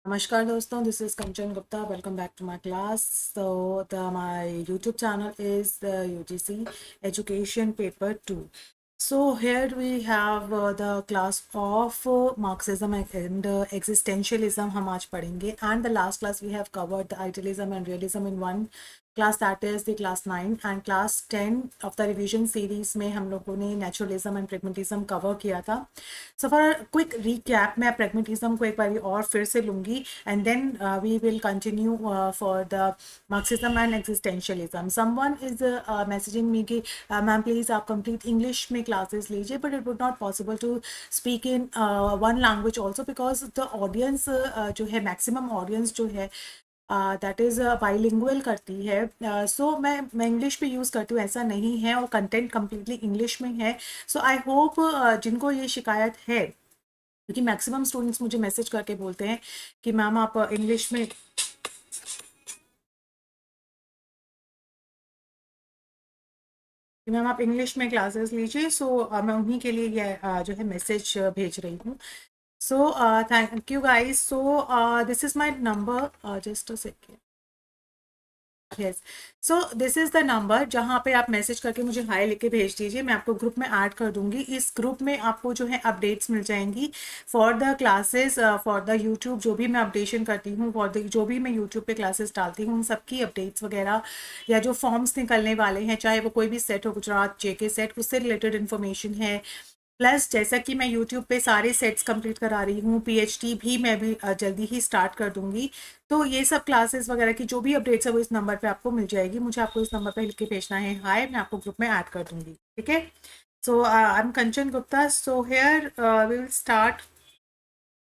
Namaskar दोस्तों, this is Kanchan Gupta. Welcome back to my class. So my YouTube channel is the UGC Education Paper 2. So here we have the class of Marxism and existentialism हम आज पढ़ेंगे, and the last class we have covered the idealism and realism in one class, that is the class 9, and class 10 of the revision series में हम लोगों ने naturalism and pragmatism cover किया था. So for a quick recap, मैं pragmatism को एक बार और फिर से लूँगी and then we will continue for the Marxism and existentialism. Someone is messaging me कि मैम प्लीज़ आप complete English में classes लीजिए, but it would not possible to speak in one language also because the audience जो है maximum audience जो है that is bilingual करती है. सो मैं इंग्लिश भी यूज़ करती हूँ, ऐसा नहीं है, और कंटेंट कम्प्लीटली इंग्लिश में है. सो आई होप जिनको ये शिकायत है, क्योंकि मैक्सिमम स्टूडेंट्स मुझे मैसेज करके बोलते हैं कि मैम आप इंग्लिश में क्लासेस लीजिए. सो मैं उन्हीं के लिए ये जो है मैसेज भेज रही हूँ. So thank you guys. So this is my number, just a second. Yes. So this is the number जहाँ पे आप मैसेज करके मुझे हाय लिख के भेज दीजिए. मैं आपको ग्रुप में ऐड कर दूंगी. इस ग्रुप में आपको जो है अपडेट्स मिल जाएंगी for the classes, for the YouTube. जो भी मैं अपडेशन करती हूँ, फॉर द जो भी मैं यूट्यूब पे क्लासेस डालती हूँ, उन सबकी अपडेट्स वगैरह, या जो फॉर्म्स निकलने वाले हैं, चाहे वो कोई भी सेट हो, गुजरात जेके सेट, उससे रिलेटेड इन्फॉर्मेशन है. प्लस जैसा कि मैं यूट्यूब पे सारे सेट्स कंप्लीट करा रही हूँ, पीएचडी भी मैं भी जल्दी ही स्टार्ट कर दूंगी. तो ये सब क्लासेस वगैरह की जो भी अपडेट्स है वो इस नंबर पे आपको मिल जाएगी. मुझे आपको इस नंबर पे लिख के भेजना है हाय, मैं आपको ग्रुप में ऐड कर दूंगी. ठीक है. So I am Kanchan Gupta. So here we will start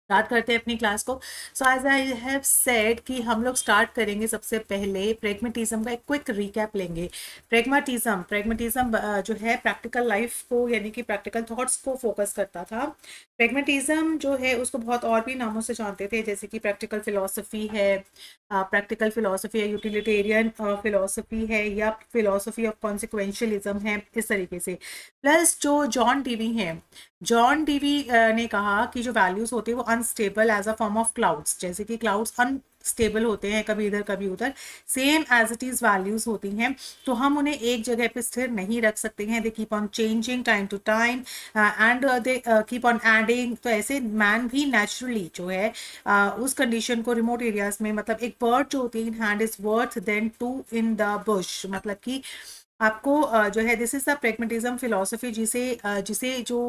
करते हैं अपनी क्लास को. So as I have said कि हम लोग स्टार्ट करेंगे सबसे पहले प्रेगमेटिज्म का एक क्विक रिकैप लेंगे. प्रेगमेटिज्म जो है प्रैक्टिकल लाइफ को, यानी कि प्रैक्टिकल थॉट्स को फोकस करता था. प्रेगमेटिज्म जो है उसको बहुत और भी नामों से जानते थे, जैसे कि प्रैक्टिकल फिलोसफी है, यूटिलिटेरियन फिलोसफी है, या फिलोसफी ऑफ कॉन्सिक्वेंशलिज्म है, इस तरीके से. प्लस जो जॉन डीवी ने कहा कि जो वैल्यूज होते हैं वो unstable as a form of clouds, जैसे कि क्लाउड्स अनस्टेबल होते हैं, कभी इधर कभी उधर, same as it is values होती हैं, तो हम उन्हें एक जगह पे स्थिर नहीं रख सकते हैं. They keep on changing time to time and they keep on adding. तो ऐसे मैन भी नेचुरली जो है उस कंडीशन को रिमोट एरियाज में, मतलब एक बर्ड जो होती है in hand is worth than two in the bush, मतलब कि आपको जो है, this is the pragmatism philosophy, जिसे जो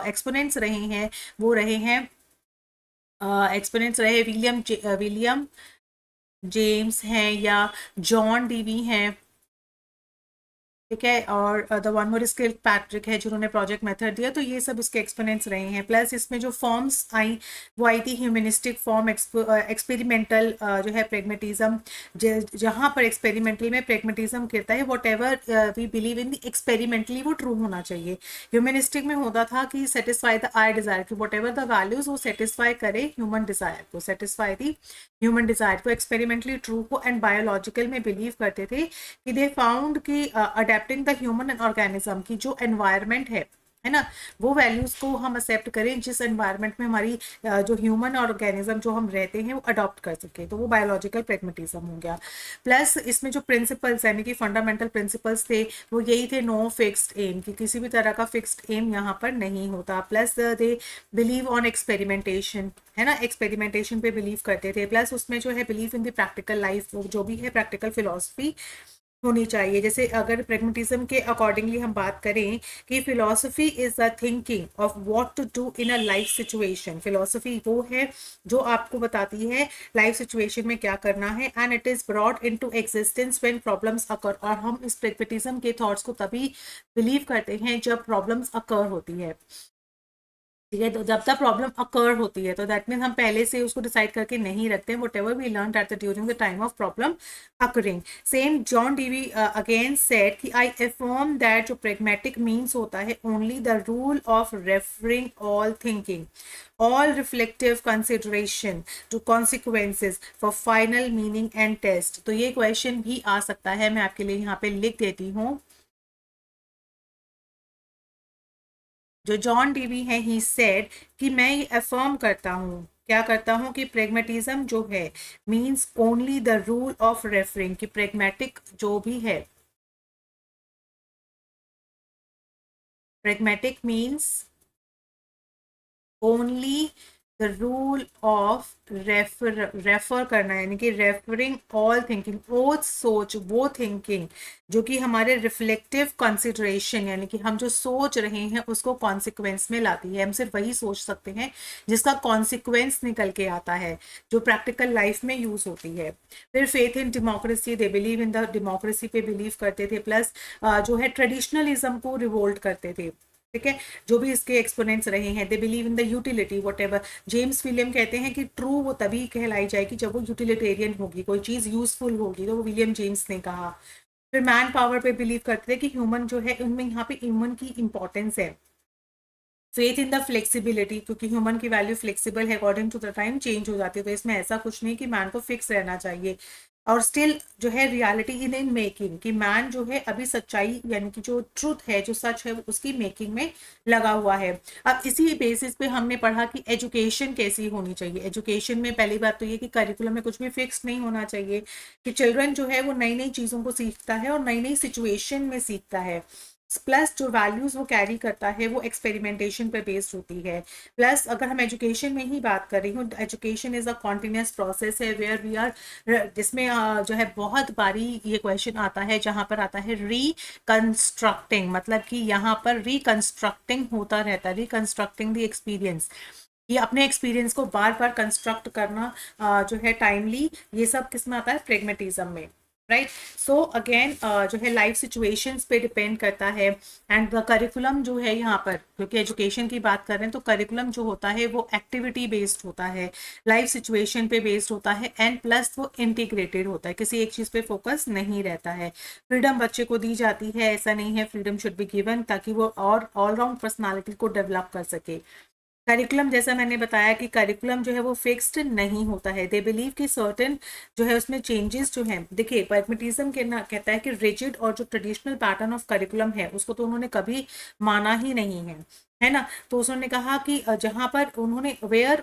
एक्सपोनेंट्स रहे हैं वो रहे हैं, विलियम जेम्स हैं, या जॉन डीवी हैं. ठीक है. और the one more skill Patrick है, जिन्होंने प्रोजेक्ट मेथड दिया. तो ये सब इसके एक्सपोनेंट्स रहे हैं. प्लस इसमें जो फॉर्म्स आई वो आई थी ह्यूमनिस्टिक फॉर्म, एक्सपेरिमेंटल जो है प्रेगमेटिज्म, जहाँ पर एक्सपेरिमेंटल में प्रेगमेटिज्म कहता है whatever we believe in the experimentally वो ट्रू होना चाहिए. ह्यूमनिस्टिक में होता था कि सेटिस्फाई द आई डिजायर, कि वॉट एवर द वैल्यूज वो सेटिस्फाई करे ह्यूमन डिजायर को, सेटिस्फाई दी ह्यूमन डिजायर को, एक्सपेरिमेंटली ट्रू को. एंड बायोलॉजिकल में बिलीव करते थे कि दे फाउंड कि अडेप्टिंग द ह्यूमन ऑर्गेनिज्म की जो एनवायरनमेंट है ना, वो वैल्यूज को हम एक्सेप्ट करें जिस एनवायरनमेंट में हमारी जो ह्यूमन ऑर्गेनिज्म जो हम रहते हैं वो अडॉप्ट कर सके. तो वो बायोलॉजिकल प्रेगमेटिज्म हो गया. प्लस इसमें जो प्रिंसिपल्स यानी कि फंडामेंटल प्रिंसिपल्स थे वो यही थे, नो फिक्स्ड एम, कि किसी भी तरह का फिक्स्ड एम यहाँ पर नहीं होता. Plus they believe on experimentation, है ना, एक्सपेरिमेंटेशन पे बिलीव करते थे. प्लस उसमें जो है believe in the practical life, जो भी है प्रैक्टिकल फिलोसफी होनी चाहिए. जैसे अगर प्रेगमेटिज्म के अकॉर्डिंगली हम बात करें कि philosophy is the thinking of what to do in a life situation. Philosophy वो है जो आपको बताती है लाइफ सिचुएशन में क्या करना है, and it is brought into existence when problems occur. और हम इस प्रेगमेटिज्म के थॉट्स को तभी बिलीव करते हैं जब प्रॉब्लम्स अकर होती है. ठीक है. तो जब तक प्रॉब्लम अकर होती है तो दैट मीन हम पहले से उसको डिसाइड करके नहीं रखते, whatever we learn at the during the time of problem occurring. Same John Dewey again said कि आई अफर्म दैट जो प्रेगमेटिक मीन्स होता है only the rule of referring all thinking, all reflective consideration to consequences for final meaning and test. तो ये question भी आ सकता है, मैं आपके लिए यहाँ पे लिख देती हूँ. जो जॉन डीवी है ही सेड कि मैं ये अफर्म करता हूँ क्या करता हूँ कि प्रेगमेटिज्म जो है means only the rule of referring, कि प्रेगमेटिक जो भी है, pragmatic means only the rule of refer करना, यानी कि रेफरिंग ऑल थिंकिंग, वो सोच, वो थिंकिंग जो कि हमारे रिफ्लेक्टिव कंसिडरेशन, यानी कि हम जो सोच रहे हैं उसको कॉन्सिक्वेंस में लाती है। हम सिर्फ वही सोच सकते हैं जिसका कॉन्सिक्वेंस निकल के आता है, जो प्रैक्टिकल लाइफ में यूज होती है। फिर faith in democracy, they believe in the democracy पे बिलीव करते थे, प्लस जो है ट्रेडिशनलिज्म को रिवोल्ट करते थे। ठीक है, जो भी इसके एक्सपोनेंट्स रहे हैं, दे believe in the utility what ever. James William कहते हैं कि ट्रू वो तभी कहलाई जाएगी जब वो यूटिलिटेरियन होगी, कोई चीज़ यूजफुल होगी, तो वो विलियम जेम्स ने कहा। फिर मैन पावर पे बिलीव करते थे कि ह्यूमन जो है, उनमें यहाँ पे ह्यूमन की इंपॉर्टेंस है। फेथ इन द फ्लेक्सिबिलिटी, क्योंकि ह्यूमन की वैल्यू फ्लेक्सिबल है, according to the time change हो जाती है, तो इसमें ऐसा कुछ नहीं कि मैन को फिक्स रहना चाहिए। और स्टिल जो है रियलिटी इन मेकिंग, कि मैन जो है अभी सच्चाई, यानी कि जो ट्रूथ है, जो सच है, उसकी मेकिंग में लगा हुआ है। अब इसी बेसिस पे हमने पढ़ा कि एजुकेशन कैसी होनी चाहिए। एजुकेशन में पहली बात तो ये कि करिकुलम में कुछ भी फिक्स नहीं होना चाहिए, कि चिल्ड्रन जो है वो नई नई चीज़ों को सीखता है और नई नई सिचुएशन में सीखता है। प्लस जो वैल्यूज वो कैरी करता है वो एक्सपेरिमेंटेशन पे बेस्ड होती है। प्लस अगर हम एजुकेशन में ही बात कर रही हूँ, education is a continuous process है, वेयर वी आर, जिसमें जो है बहुत बारी ये क्वेश्चन आता है, जहाँ पर आता है रिकंस्ट्रक्टिंग, मतलब कि यहाँ पर रिकंस्ट्रक्टिंग होता रहता है, रिकंस्ट्रक्टिंग द एक्सपीरियंस, ये अपने एक्सपीरियंस को बार बार कंस्ट्रक्ट करना जो है टाइमली, ये सब किस में आता है, प्रेगमेटिज्म में। राइट, सो अगेन जो है लाइफ सिचुएशंस पे डिपेंड करता है। एंड द करिकुलम जो है यहाँ पर, क्योंकि एजुकेशन की बात कर रहे हैं, तो करिकुलम जो होता है वो एक्टिविटी बेस्ड होता है, लाइफ सिचुएशन पे बेस्ड होता है, एंड प्लस वो इंटीग्रेटेड होता है, किसी एक चीज़ पे फोकस नहीं रहता है। फ्रीडम बच्चे को दी जाती है, ऐसा नहीं है, फ्रीडम शुड बी गिवन, ताकि वो और ऑलराउंड पर्सनालिटी को डेवलप कर सके। करिकुलम, जैसा मैंने बताया कि करिकुलम जो है वो फिक्स्ड नहीं होता है, दे बिलीव कि सर्टेन जो है उसमें चेंजेस जो हैं, देखिए प्रैग्मेटिज्म कहता है कि रिजिड और जो ट्रेडिशनल पैटर्न ऑफ करिकुलम है उसको तो उन्होंने कभी माना ही नहीं है ना। तो उन्होंने कहा कि जहाँ पर उन्होंने वेयर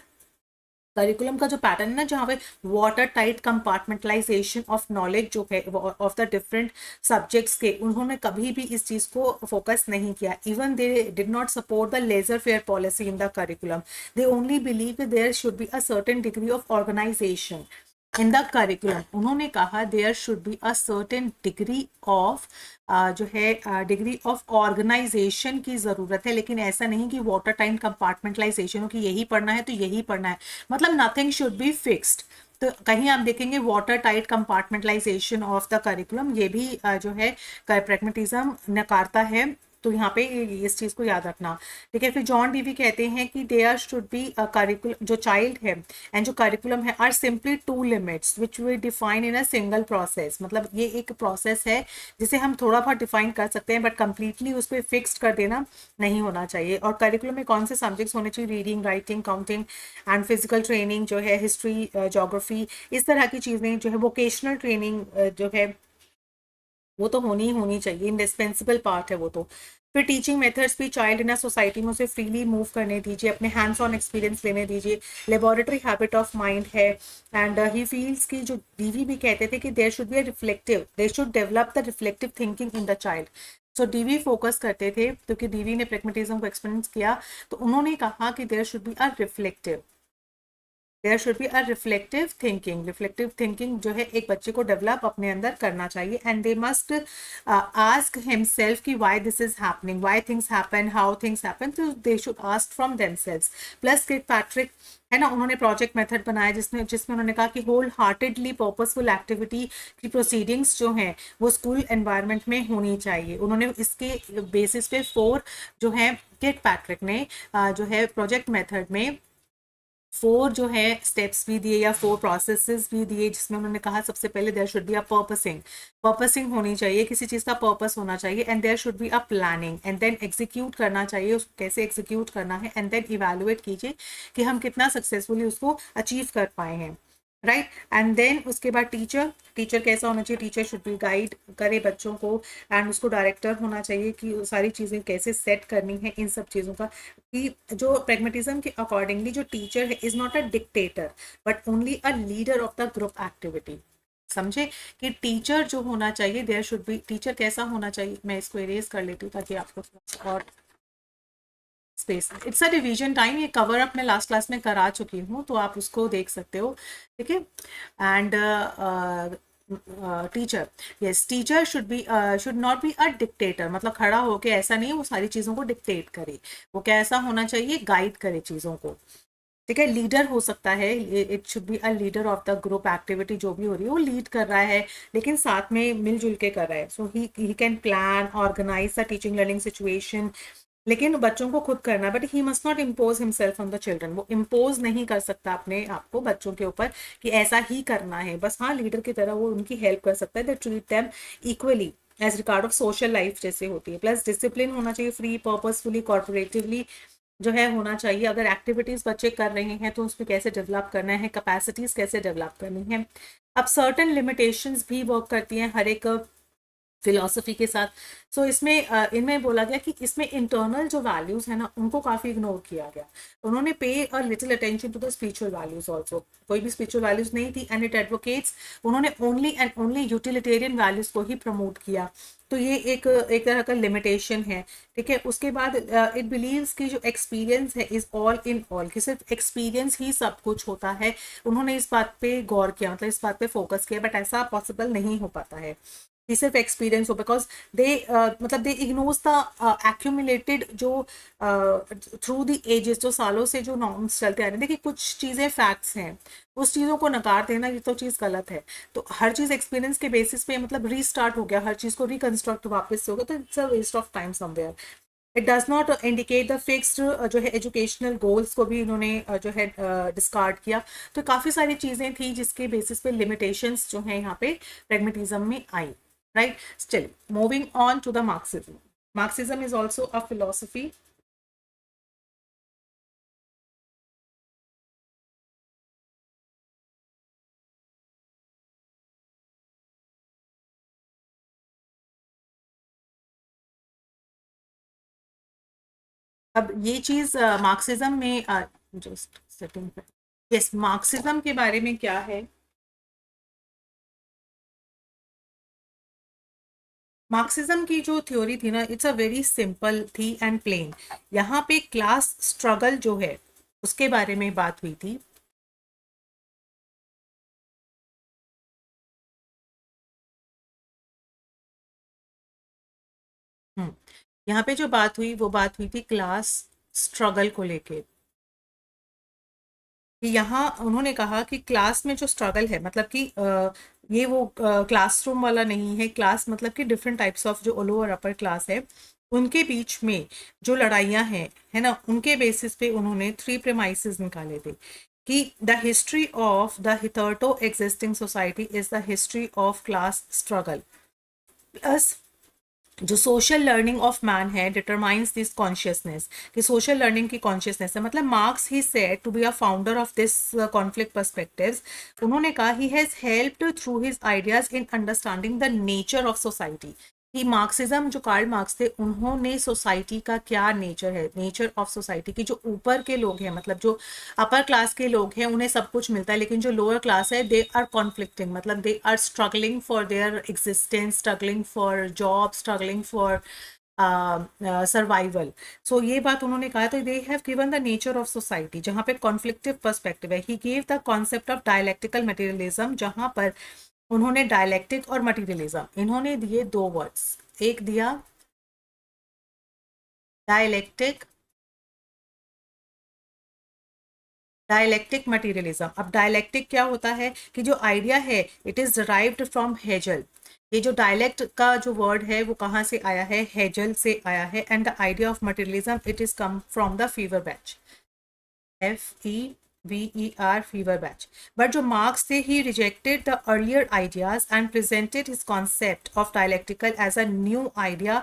करिकुलम का जो पैटर्न है ना, जहाँ पे water tight compartmentalisation of knowledge जो है ऑफ द डिफरेंट सब्जेक्ट्स के, उन्होंने कभी भी इस चीज़ को फोकस नहीं किया। Even they did not support the laissez faire policy in the curriculum, they only believe there should be a certain degree of organisation in the curriculum. उन्होंने कहा there should be a certain degree of जो है degree of organisation की ज़रूरत है, लेकिन ऐसा नहीं कि वाटर टाइम कंपार्टमेंटलाइजेशन हो कि यही पढ़ना है तो यही पढ़ना है, मतलब नथिंग शुड बी फिक्स्ड। तो कहीं आप देखेंगे water tight compartmentalisation of the curriculum, ये भी जो है प्रैग्मेटिज्म नकारता है, तो यहाँ पे इस चीज़ को याद रखना। ठीक है, फिर जॉन डीवी कहते हैं कि देयर शुड बी करिकुलम, जो चाइल्ड है एंड जो करिकुलम है are simply two limits which we define in a single process, मतलब ये एक प्रोसेस है जिसे हम थोड़ा बहुत डिफाइन कर सकते हैं, बट कंप्लीटली उस पर फिक्स्ड कर देना नहीं होना चाहिए। और करिकुलम में कौन से सब्जेक्ट्स होने चाहिए, reading, writing, counting and physical training जो है, हिस्ट्री, जोग्राफी, इस तरह की चीज़ें जो है, वोकेशनल ट्रेनिंग जो है वो तो होनी ही होनी चाहिए, इंडिस्पेंसिबल पार्ट है वो तो। फिर टीचिंग मेथड्स भी, चाइल्ड इन सोसाइटी में उसे फ्रीली मूव करने दीजिए, अपने हैंड्स ऑन एक्सपीरियंस लेने दीजिए, लेबोरेटरी हैबिट ऑफ माइंड है। एंड ही फील्स की, जो डीवी भी कहते थे कि there should be a reflective, they should develop the reflective thinking in the child. So Dewey focus करते थे, क्योंकि डीवी ने प्रेग्मेटिज्म को एक्सपीरियंस किया, तो उन्होंने कहा कि there should be a reflective, there should be a reflective thinking. Reflective thinking जो है एक बच्चे को डेवलप अपने अंदर करना चाहिए, and they must ask himself कि why this is happening, why things happen, how things happen, तो they should ask from themselves. Plus Kilpatrick है ना, उन्होंने प्रोजेक्ट मेथड बनाया जिसमें उन्होंने कहा कि होल हार्टेडली पर्पसफुल एक्टिविटी की प्रोसीडिंग्स जो हैं वो स्कूल एनवायरनमेंट में होनी चाहिए। उन्होंने इसके बेसिस पे 4 जो है किट पैट्रिक ने जो है प्रोजेक्ट मेथड में 4 जो है स्टेप्स भी दिए या 4 प्रोसेसेस भी दिए, जिसमें उन्होंने कहा सबसे पहले there should be a purposing, purposing होनी चाहिए, किसी चीज़ का पर्पस होना चाहिए, and there should be a planning, and then execute करना चाहिए, उसको कैसे एग्जीक्यूट करना है, एंड देन इवेलुएट कीजिए कि हम कितना सक्सेसफुली उसको अचीव कर पाए हैं। राइट। एंड देन उसके बाद टीचर, टीचर कैसा होना चाहिए, टीचर शुड बी गाइड करे बच्चों को, एंड उसको डायरेक्टर होना चाहिए कि वो सारी चीज़ें कैसे सेट करनी है इन सब चीज़ों का। कि जो प्रैग्मेटिज्म के अकॉर्डिंगली जो टीचर है is not a dictator but only a leader of the group activity. समझे कि टीचर जो होना चाहिए, देयर शुड बी, टीचर कैसा होना चाहिए, मैं इसको इरेज कर लेती हूँ ताकि आपको थोड़ा सा और space. It's a revision time, ये कवर अप मैं लास्ट क्लास में करा चुकी हूँ तो आप उसको देख सकते हो, ठीक है। And teacher, yes, teacher should be, should not be a dictator, मतलब खड़ा होके ऐसा नहीं है वो सारी चीज़ों को डिक्टेट करे, वो कैसा होना चाहिए, गाइड करे चीज़ों को, ठीक है। लीडर हो सकता है, it should be a leader of the group activity, जो भी हो रही है वो लीड कर रहा है लेकिन साथ में मिलजुल के कर रहा है। So he can plan organise the teaching learning situation, लेकिन बच्चों को खुद करना, but he must not impose himself on the children, वो इम्पोज नहीं कर सकता अपने आप को बच्चों के ऊपर कि ऐसा ही करना है, बस हाँ लीडर की तरह वो उनकी हेल्प कर सकता है, that treat them equally as regard of social life जैसे होती है। प्लस डिसिप्लिन होना चाहिए, फ्री पर्पसफुली कॉर्पोरेटिवली जो है होना चाहिए। अगर एक्टिविटीज बच्चे कर रहे हैं तो उसमें कैसे डेवलप करना है, कैपेसिटीज कैसे डेवलप करनी है। अब सर्टन लिमिटेशंस भी वर्क करती हैं हर एक फिलॉसफी के साथ। सो इसमें इनमें बोला गया कि इसमें इंटरनल जो वैल्यूज है ना उनको काफी इग्नोर किया गया। उन्होंने pay a little attention to the spiritual values also, कोई भी स्पिरिचुअल वैल्यूज नहीं थी, एंड इट एडवोकेट्स, उन्होंने only and only utilitarian values को ही प्रमोट किया। तो ये एक एक तरह का लिमिटेशन है, ठीक है। उसके बाद इट बिलीव्स कि जो एक्सपीरियंस है इज ऑल इन ऑल, कि सिर्फ एक्सपीरियंस ही सब कुछ होता है। उन्होंने इस बात पे गौर किया, मतलब इस बात पे फोकस किया, बट ऐसा पॉसिबल नहीं हो पाता है कि सिर्फ एक्सपीरियंस हो, बिकॉज दे मतलब दे इग्नोर्स द एक्यूमुलेटेड जो थ्रू द एजेस, जो सालों से जो नॉर्म्स चलते आ रहे हैं। देखिए कुछ चीज़ें फैक्ट्स हैं, उस चीज़ों को नकार देना ये तो चीज़ गलत है। तो हर चीज़ एक्सपीरियंस के बेसिस पे मतलब रीस्टार्ट हो गया, हर चीज़ को रिकंस्ट्रक्ट वापस से होगा, तो it's a waste of time somewhere. It does not indicate the fixed जो है एजुकेशनल गोल्स को भी इन्होंने जो है डिस्कार्ड किया। तो काफ़ी सारी चीज़ें थी जिसके बेसिस पे लिमिटेशंस जो है यहाँ पे प्रेगमेटिज्म में आई, right. Still moving on to the Marxism, Marxism is also a philosophy. अब ये चीज मार्क्सिज्म में जस्ट सेटिंग पे, यस, मार्क्सिज्म के बारे में क्या है। मार्क्सिज्म की जो थ्योरी थी ना, इट्स अ वेरी सिंपल थी एंड प्लेन। यहाँ पे क्लास स्ट्रगल जो है उसके बारे में बात हुई थी। हम्म, यहाँ पे जो बात हुई वो बात हुई थी क्लास स्ट्रगल को लेके। कि यहाँ उन्होंने कहा कि क्लास में जो स्ट्रगल है, मतलब कि ये वो क्लासरूम वाला नहीं है, क्लास मतलब कि डिफरेंट टाइप्स ऑफ जो लोअर अपर क्लास है उनके बीच में जो लड़ाइयाँ हैं, है ना, उनके बेसिस पे उन्होंने थ्री प्रेमाइसेस निकाले थे कि the history of the hitherto existing society is the history of class struggle. Plus जो सोशल लर्निंग ऑफ मैन है डिटरमाइंस दिस कॉन्शियसनेस, कि सोशल लर्निंग की कॉन्शियसनेस है, मतलब Marx he said to be a founder of this conflict perspectives. उन्होंने कहा he has helped through his ideas in understanding the nature of society. कि Marxism जो Karl Marx थे उन्होंने सोसाइटी का क्या नेचर है, नेचर ऑफ सोसाइटी की, जो ऊपर के लोग हैं, मतलब जो अपर क्लास के लोग हैं उन्हें सब कुछ मिलता है, लेकिन जो लोअर क्लास है दे आर कॉन्फ्लिक्टिंग, मतलब they are struggling for their existence, struggling for job, struggling for survival. So ये बात उन्होंने कहा, तो they have given the nature of society, जहाँ पे कॉन्फ्लिक्टिव पर्सपेक्टिव है। He gave the concept of dialectical materialism, जहाँ पर उन्होंने डायलेक्टिक और मटेरियलिज्म इन्होंने दिए दो वर्ड्स, एक दिया डायलेक्टिक, डायलेक्टिक मटेरियलिज्म। अब डायलेक्टिक क्या होता है कि जो आइडिया है it is derived from hazel. ये जो डायलेक्ट का जो वर्ड है वो कहाँ से आया है, हेजल से आया है। And the idea of materialism it is come from the fever batch, FE VER fever batch. But जो Marx थे, he rejected the earlier ideas and presented his concept of dialectical as a new idea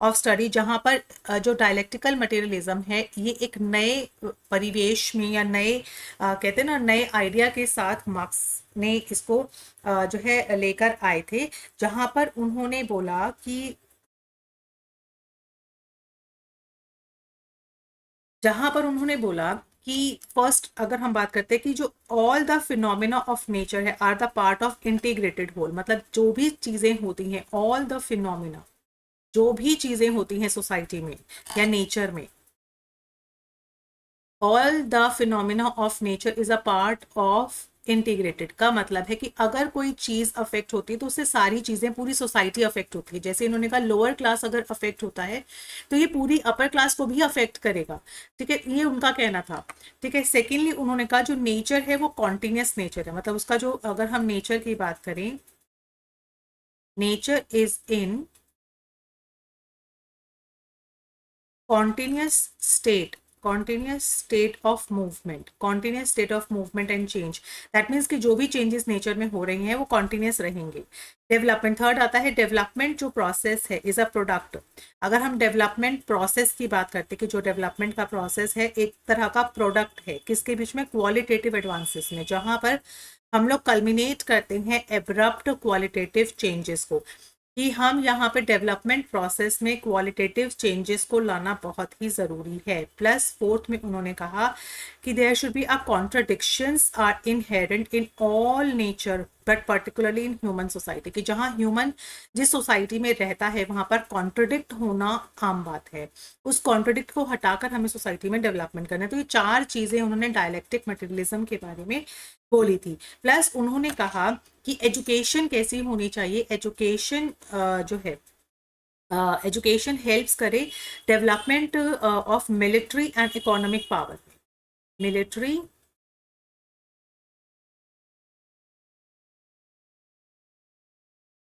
of study, जहाँ पर जो dialectical materialism है ये एक नए परिवेश में या नए कहते हैं ना नए आइडिया के साथ मार्क्स ने इसको जो है लेकर आए थे, जहाँ पर उन्होंने बोला कि कि फर्स्ट अगर हम बात करते हैं कि जो all the phenomena of nature है are the part of integrated whole, मतलब जो भी चीजें होती हैं, ऑल द फिनोमिना, जो भी चीजें होती हैं सोसाइटी में या नेचर में, all the phenomena of nature is a part of integrated. का मतलब है कि अगर कोई चीज अफेक्ट होती है तो उससे सारी चीजें, पूरी सोसाइटी अफेक्ट होती है। जैसे इन्होंने कहा लोअर क्लास अगर अफेक्ट होता है तो ये पूरी अपर क्लास को भी अफेक्ट करेगा। ठीक है, ये उनका कहना था। ठीक है, सेकेंडली उन्होंने कहा जो नेचर है वो कॉन्टिन्यूस नेचर है, मतलब उसका जो, अगर हम नेचर की बात करें, nature is in continuous state, continuous state of movement, continuous state of movement and change, that means कि जो भी changes nature में हो रही हैं वो continuous रहेंगे। डेवलपमेंट थर्ड आता है, डेवलपमेंट जो प्रोसेस है इज अ प्रोडक्ट। अगर हम डेवलपमेंट प्रोसेस की बात करते हैं कि जो डेवलपमेंट का प्रोसेस है एक तरह का प्रोडक्ट है, किसके बीच में, क्वालिटेटिव एडवांसेस में, जहां पर हम लोग कल्मिनेट करते हैं एब्रप्ट क्वालिटेटिव चेंजेस को, कि हम यहाँ पे डेवलपमेंट प्रोसेस में क्वालिटेटिव चेंजेस को लाना बहुत ही ज़रूरी है। प्लस फोर्थ में उन्होंने कहा कि there should be a contradictions are inherent in all nature but particularly in human society, कि जहाँ ह्यूमन जिस सोसाइटी में रहता है वहाँ पर कॉन्ट्रडिक्ट होना आम बात है, उस कॉन्ट्रडिक्ट को हटाकर हमें सोसाइटी में डेवलपमेंट करना है। तो ये चार चीज़ें उन्होंने डायलेक्टिक मटेरियलिज्म के बारे में बोली थी। प्लस उन्होंने कहा कि एजुकेशन कैसी होनी चाहिए, एजुकेशन जो है एजुकेशन हेल्प्स करे development of military and economic power, military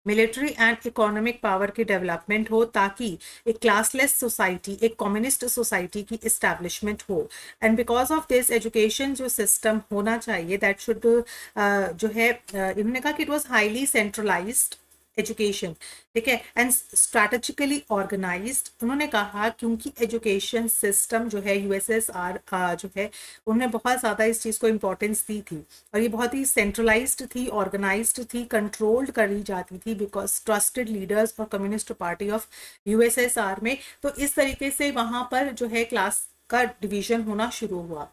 military and economic power की डेवलपमेंट हो, ताकि एक क्लासलेस सोसाइटी, एक कम्युनिस्ट सोसाइटी की इस्टेब्लिशमेंट हो। And because of this education जो सिस्टम होना चाहिए दैट शुड जो है इन्होंने कहा कि it was highly centralised education. ठीक है, एंड स्ट्रैटेजिकली ऑर्गेनाइज्ड। उन्होंने कहा क्योंकि एजुकेशन सिस्टम जो है यूएसएसआर जो है उन्होंने बहुत ज़्यादा इस चीज़ को इम्पोर्टेंस दी थी, और ये बहुत ही सेंट्रलाइज्ड थी, ऑर्गेनाइज्ड थी, कंट्रोल्ड करी जाती थी बिकॉज ट्रस्टेड लीडर्स और कम्युनिस्ट पार्टी ऑफ यूएसएसआर में। तो इस तरीके से वहाँ पर जो है क्लास का डिवीजन होना शुरू हुआ।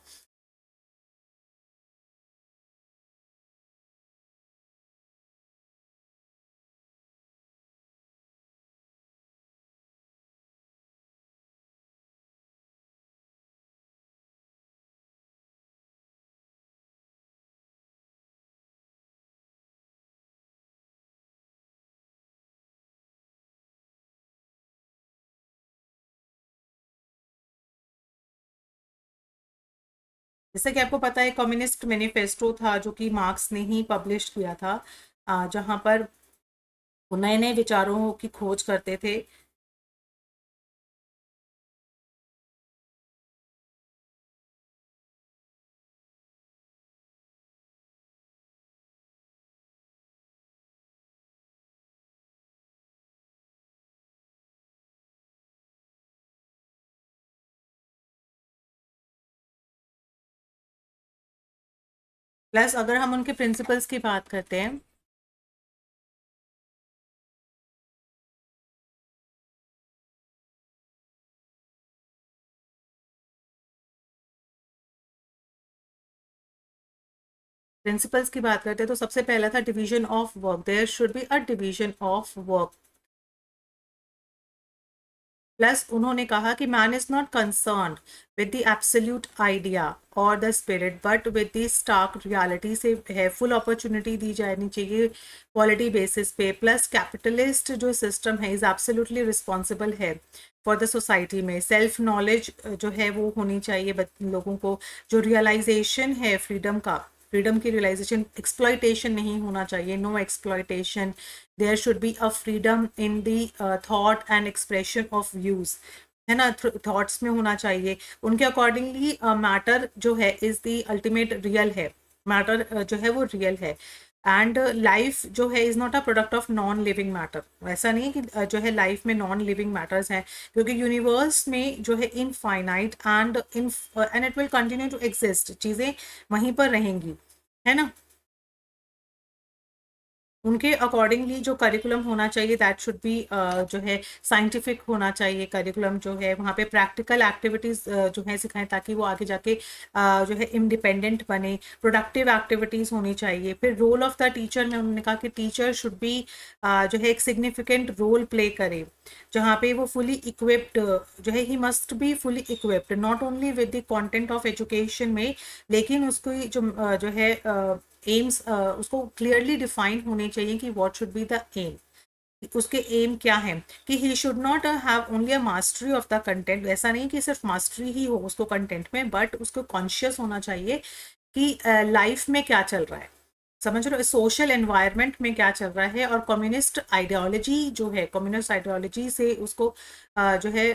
जैसे कि आपको पता है कम्युनिस्ट मैनिफेस्टो था जो कि मार्क्स ने ही पब्लिश किया था, जहाँ पर वो नए नए विचारों की खोज करते थे। प्लस अगर हम उनके प्रिंसिपल्स की बात करते हैं, प्रिंसिपल्स की बात करते हैं तो सबसे पहला था division of work, there should be a division of work. Plus उन्होंने कहा कि man is not concern with the absolute idea और the spirit but with the stark reality, से है फुल अपॉर्चुनिटी दी जानी चाहिए क्वालिटी बेसिस पे। प्लस कैपिटलिस्ट जो सिस्टम है इज एब्सोल्युटली रिस्पॉन्सिबल है फॉर द सोसाइटी में। सेल्फ नॉलेज जो है वो होनी चाहिए लोगों को, जो रियलाइजेशन है फ्रीडम का, फ्रीडम की रियलाइजेशन, एक्सप्लॉयटेशन नहीं होना चाहिए, no exploitation. There should be a freedom in the thought and expression of views. है ना, थॉट्स में होना चाहिए उनके अकॉर्डिंगली। मैटर जो है इज द अल्टीमेट रियल है, मैटर जो है वो रियल है। एंड लाइफ जो है is not a product of non living matter. ऐसा नहीं है कि जो है लाइफ में नॉन लिविंग मैटर्स हैं, क्योंकि यूनिवर्स में जो है infinite and it will continue to exist, चीज़ें वहीं पर रहेंगी, है ना। उनके अकॉर्डिंगली जो करिकुलम होना चाहिए दैट शुड बी जो है साइंटिफिक होना चाहिए। करिकुलम जो है वहाँ पे प्रैक्टिकल एक्टिविटीज़ जो है सिखाएं, ताकि वो आगे जाके जो है इंडिपेंडेंट बने। प्रोडक्टिव एक्टिविटीज़ होनी चाहिए। फिर रोल ऑफ द टीचर में उन्होंने कहा कि टीचर शुड बी जो है एक सिग्निफिकेंट रोल प्ले करे, जहाँ पे वो फुली इक्विप्ड जो है, he must be fully equipped not only with the content of education में, लेकिन उसको जो जो है एम्स उसको क्लियरली डिफाइन होने चाहिए कि what should be the aim, उसके एम क्या है। कि he should not have only a mastery of the content, ऐसा नहीं कि सिर्फ मास्टरी ही हो उसको कंटेंट में, बट उसको कॉन्शियस होना चाहिए कि लाइफ में क्या चल रहा है, समझ रहे हो, सोशल एनवायरनमेंट में क्या चल रहा है। और कम्युनिस्ट आइडियोलॉजी जो है, कम्युनिस्ट आइडियोलॉजी से उसको जो है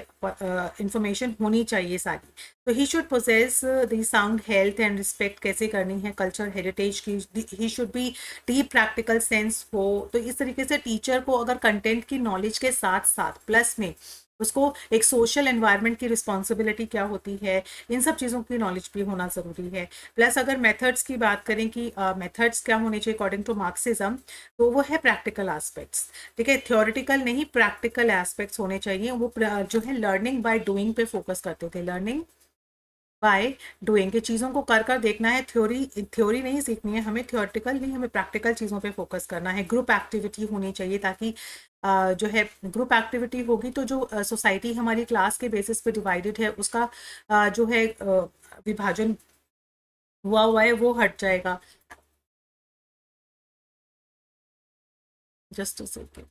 इंफॉर्मेशन होनी चाहिए सारी। तो he should possess the sound health and respect कैसे करनी है कल्चर हेरिटेज की। He should be deep practical sense हो। तो इस तरीके से टीचर को अगर कंटेंट की नॉलेज के साथ साथ प्लस में उसको एक सोशल एनवायरनमेंट की रिस्पॉन्सिबिलिटी क्या होती है, इन सब चीज़ों की नॉलेज भी होना ज़रूरी है। प्लस अगर मेथड्स की बात करें कि मेथड्स क्या होने चाहिए अकॉर्डिंग टू मार्क्सिज्म, तो वो है प्रैक्टिकल एस्पेक्ट्स। ठीक है, थ्योरेटिकल नहीं, प्रैक्टिकल एस्पेक्ट्स होने चाहिए। वो जो है लर्निंग बाय डूइंग पे फोकस करते थे, लर्निंग बाय डूइंग, के चीज़ों को कर कर देखना है। थ्योरी थ्योरी नहीं सीखनी है हमें, थ्योरेटिकल नहीं, हमें प्रैक्टिकल चीज़ों पे फोकस करना है। ग्रुप एक्टिविटी होनी चाहिए, ताकि जो है ग्रुप एक्टिविटी होगी तो जो सोसाइटी हमारी क्लास के बेसिस पे डिवाइडेड है उसका जो है विभाजन हुआ है वो हट जाएगा। Just a second.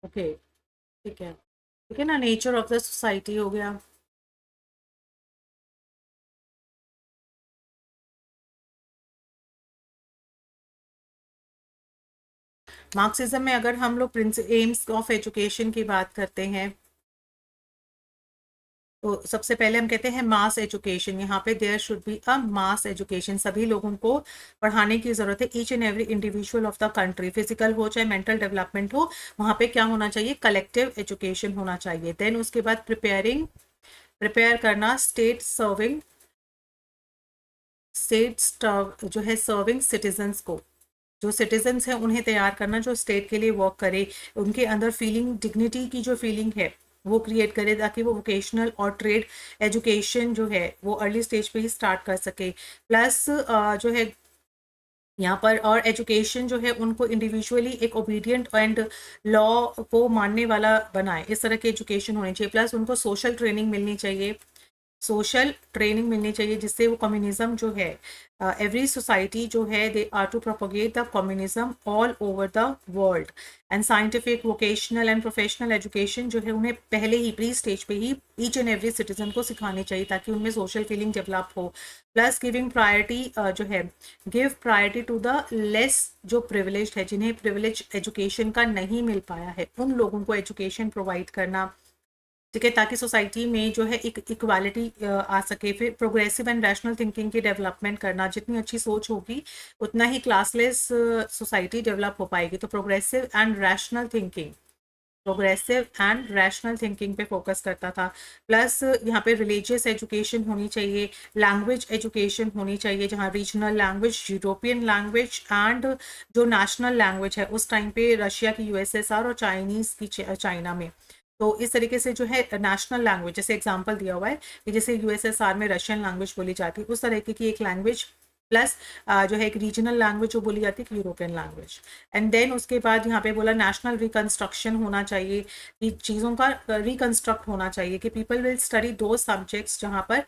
ओके, ठीक है, ठीक है ना, नेचर ऑफ द सोसाइटी हो गया। मार्क्सिज्म में अगर हम लोग एम्स ऑफ एजुकेशन की बात करते हैं, तो सबसे पहले हम कहते हैं मास एजुकेशन। यहाँ पे there should be a mass education, सभी लोगों को पढ़ाने की ज़रूरत है। Each and every individual of the country, physical हो चाहे मेंटल डेवलपमेंट हो, वहाँ पे क्या होना चाहिए, कलेक्टिव एजुकेशन होना चाहिए। देन उसके बाद प्रिपेयर करना स्टेट जो है सर्विंग सिटीजन्स को, जो सिटीजन्स हैं उन्हें तैयार करना जो स्टेट के लिए वर्क करे, उनके अंदर फीलिंग, डिग्निटी की जो फीलिंग है वो क्रिएट करे, ताकि वो वोकेशनल और ट्रेड एजुकेशन जो है वो अर्ली स्टेज पे ही स्टार्ट कर सके। प्लस जो है यहाँ पर और एजुकेशन जो है उनको इंडिविजुअली एक ओबीडियंट एंड लॉ को मानने वाला बनाए, इस तरह की एजुकेशन होनी चाहिए। प्लस उनको सोशल ट्रेनिंग मिलनी चाहिए, सोशल ट्रेनिंग मिलनी चाहिए, जिससे वो कम्युनिज्म जो है, एवरी सोसाइटी जो है they are to propagate the communism all over the world. And scientific, vocational and professional education जो है उन्हें पहले ही प्री स्टेज पे ही ईच एंड एवरी सिटीजन को सिखानी चाहिए, ताकि उनमें सोशल फीलिंग डेवलप हो। प्लस गिविंग प्रायोरिटी जो है, give priority to the less, जो प्रिविलेज है, जिन्हें प्रिविलेज एजुकेशन का नहीं मिल पाया है, उन लोगों को एजुकेशन प्रोवाइड करना। ठीक है, ताकि सोसाइटी में जो है एक इक्वालिटी आ सके। फिर प्रोग्रेसिव एंड रैशनल थिंकिंग की डेवलपमेंट करना, जितनी अच्छी सोच होगी उतना ही क्लासलेस सोसाइटी डेवलप हो पाएगी। तो प्रोग्रेसिव एंड रैशनल थिंकिंग पे फोकस करता था। प्लस यहाँ पे रिलीजियस एजुकेशन होनी चाहिए, लैंग्वेज एजुकेशन होनी चाहिए, जहाँ regional language, European language and जो नेशनल लैंग्वेज है उस टाइम पे रशिया की यूएसएसआर और चाइनीज़ की चाइना में, तो इस तरीके से जो है नेशनल लैंग्वेज, जैसे एग्जांपल दिया हुआ है कि जैसे यूएसएसआर में रशियन लैंग्वेज बोली जाती है, उस तरीके की एक लैंग्वेज प्लस जो है एक रीजनल लैंग्वेज जो बोली जाती है यूरोपियन लैंग्वेज। एंड देन उसके बाद यहाँ पे बोला नेशनल रिकंस्ट्रक्शन होना चाहिए, कि चीज़ों का रिकंस्ट्रक्ट होना चाहिए, कि पीपल विल स्टडी दो सब्जेक्ट्स जहाँ पर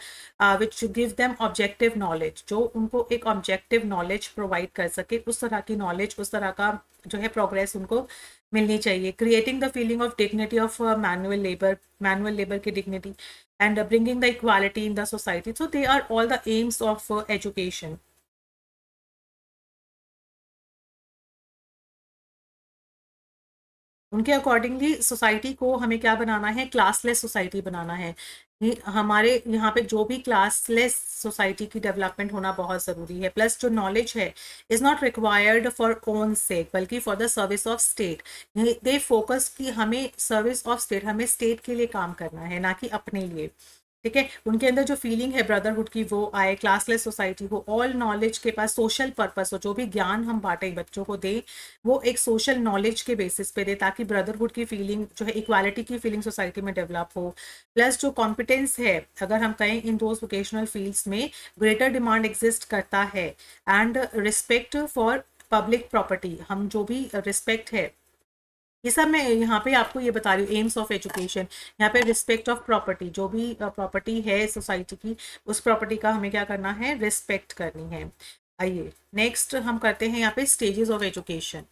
which give them objective knowledge, जो उनको एक ऑब्जेक्टिव नॉलेज प्रोवाइड कर सके, उस तरह की नॉलेज, उस तरह का जो है प्रोग्रेस उनको मिलनी चाहिए। Creating the feeling of dignity of manual labour की dignity and bringing the equality in the society, so they are all the aims of education. उनके अकॉर्डिंगली सोसाइटी को हमें क्या बनाना है, क्लासलेस सोसाइटी बनाना है। हमारे यहाँ पे जो भी क्लासलेस सोसाइटी की डेवलपमेंट होना बहुत ज़रूरी है। प्लस जो नॉलेज है is not required for own sake, बल्कि for the service of state. They focus कि हमें सर्विस ऑफ स्टेट, हमें स्टेट के लिए काम करना है, ना कि अपने लिए। ठीक है, उनके अंदर जो फीलिंग है ब्रदरहुड की वो आए, क्लासलेस सोसाइटी हो, ऑल नॉलेज के पास सोशल पर्पस हो, जो भी ज्ञान हम बांटे बच्चों को दे वो एक सोशल नॉलेज के बेसिस पे दे, ताकि ब्रदरहुड की फीलिंग जो है, इक्वालिटी की फीलिंग सोसाइटी में डेवलप हो। प्लस जो कॉम्पिटेंस है, अगर हम कहें इन दोज वोकेशनल फील्ड्स में ग्रेटर डिमांड एग्जिस्ट करता है। And respect for public property, हम जो भी रिस्पेक्ट है, ये सब मैं यहाँ पे आपको ये बता रही हूँ एम्स ऑफ एजुकेशन। यहाँ पे रिस्पेक्ट ऑफ प्रॉपर्टी, जो भी प्रॉपर्टी है सोसाइटी की, उस प्रॉपर्टी का हमें क्या करना है, रिस्पेक्ट करनी है। आइए नेक्स्ट हम करते हैं यहाँ पे stages of education.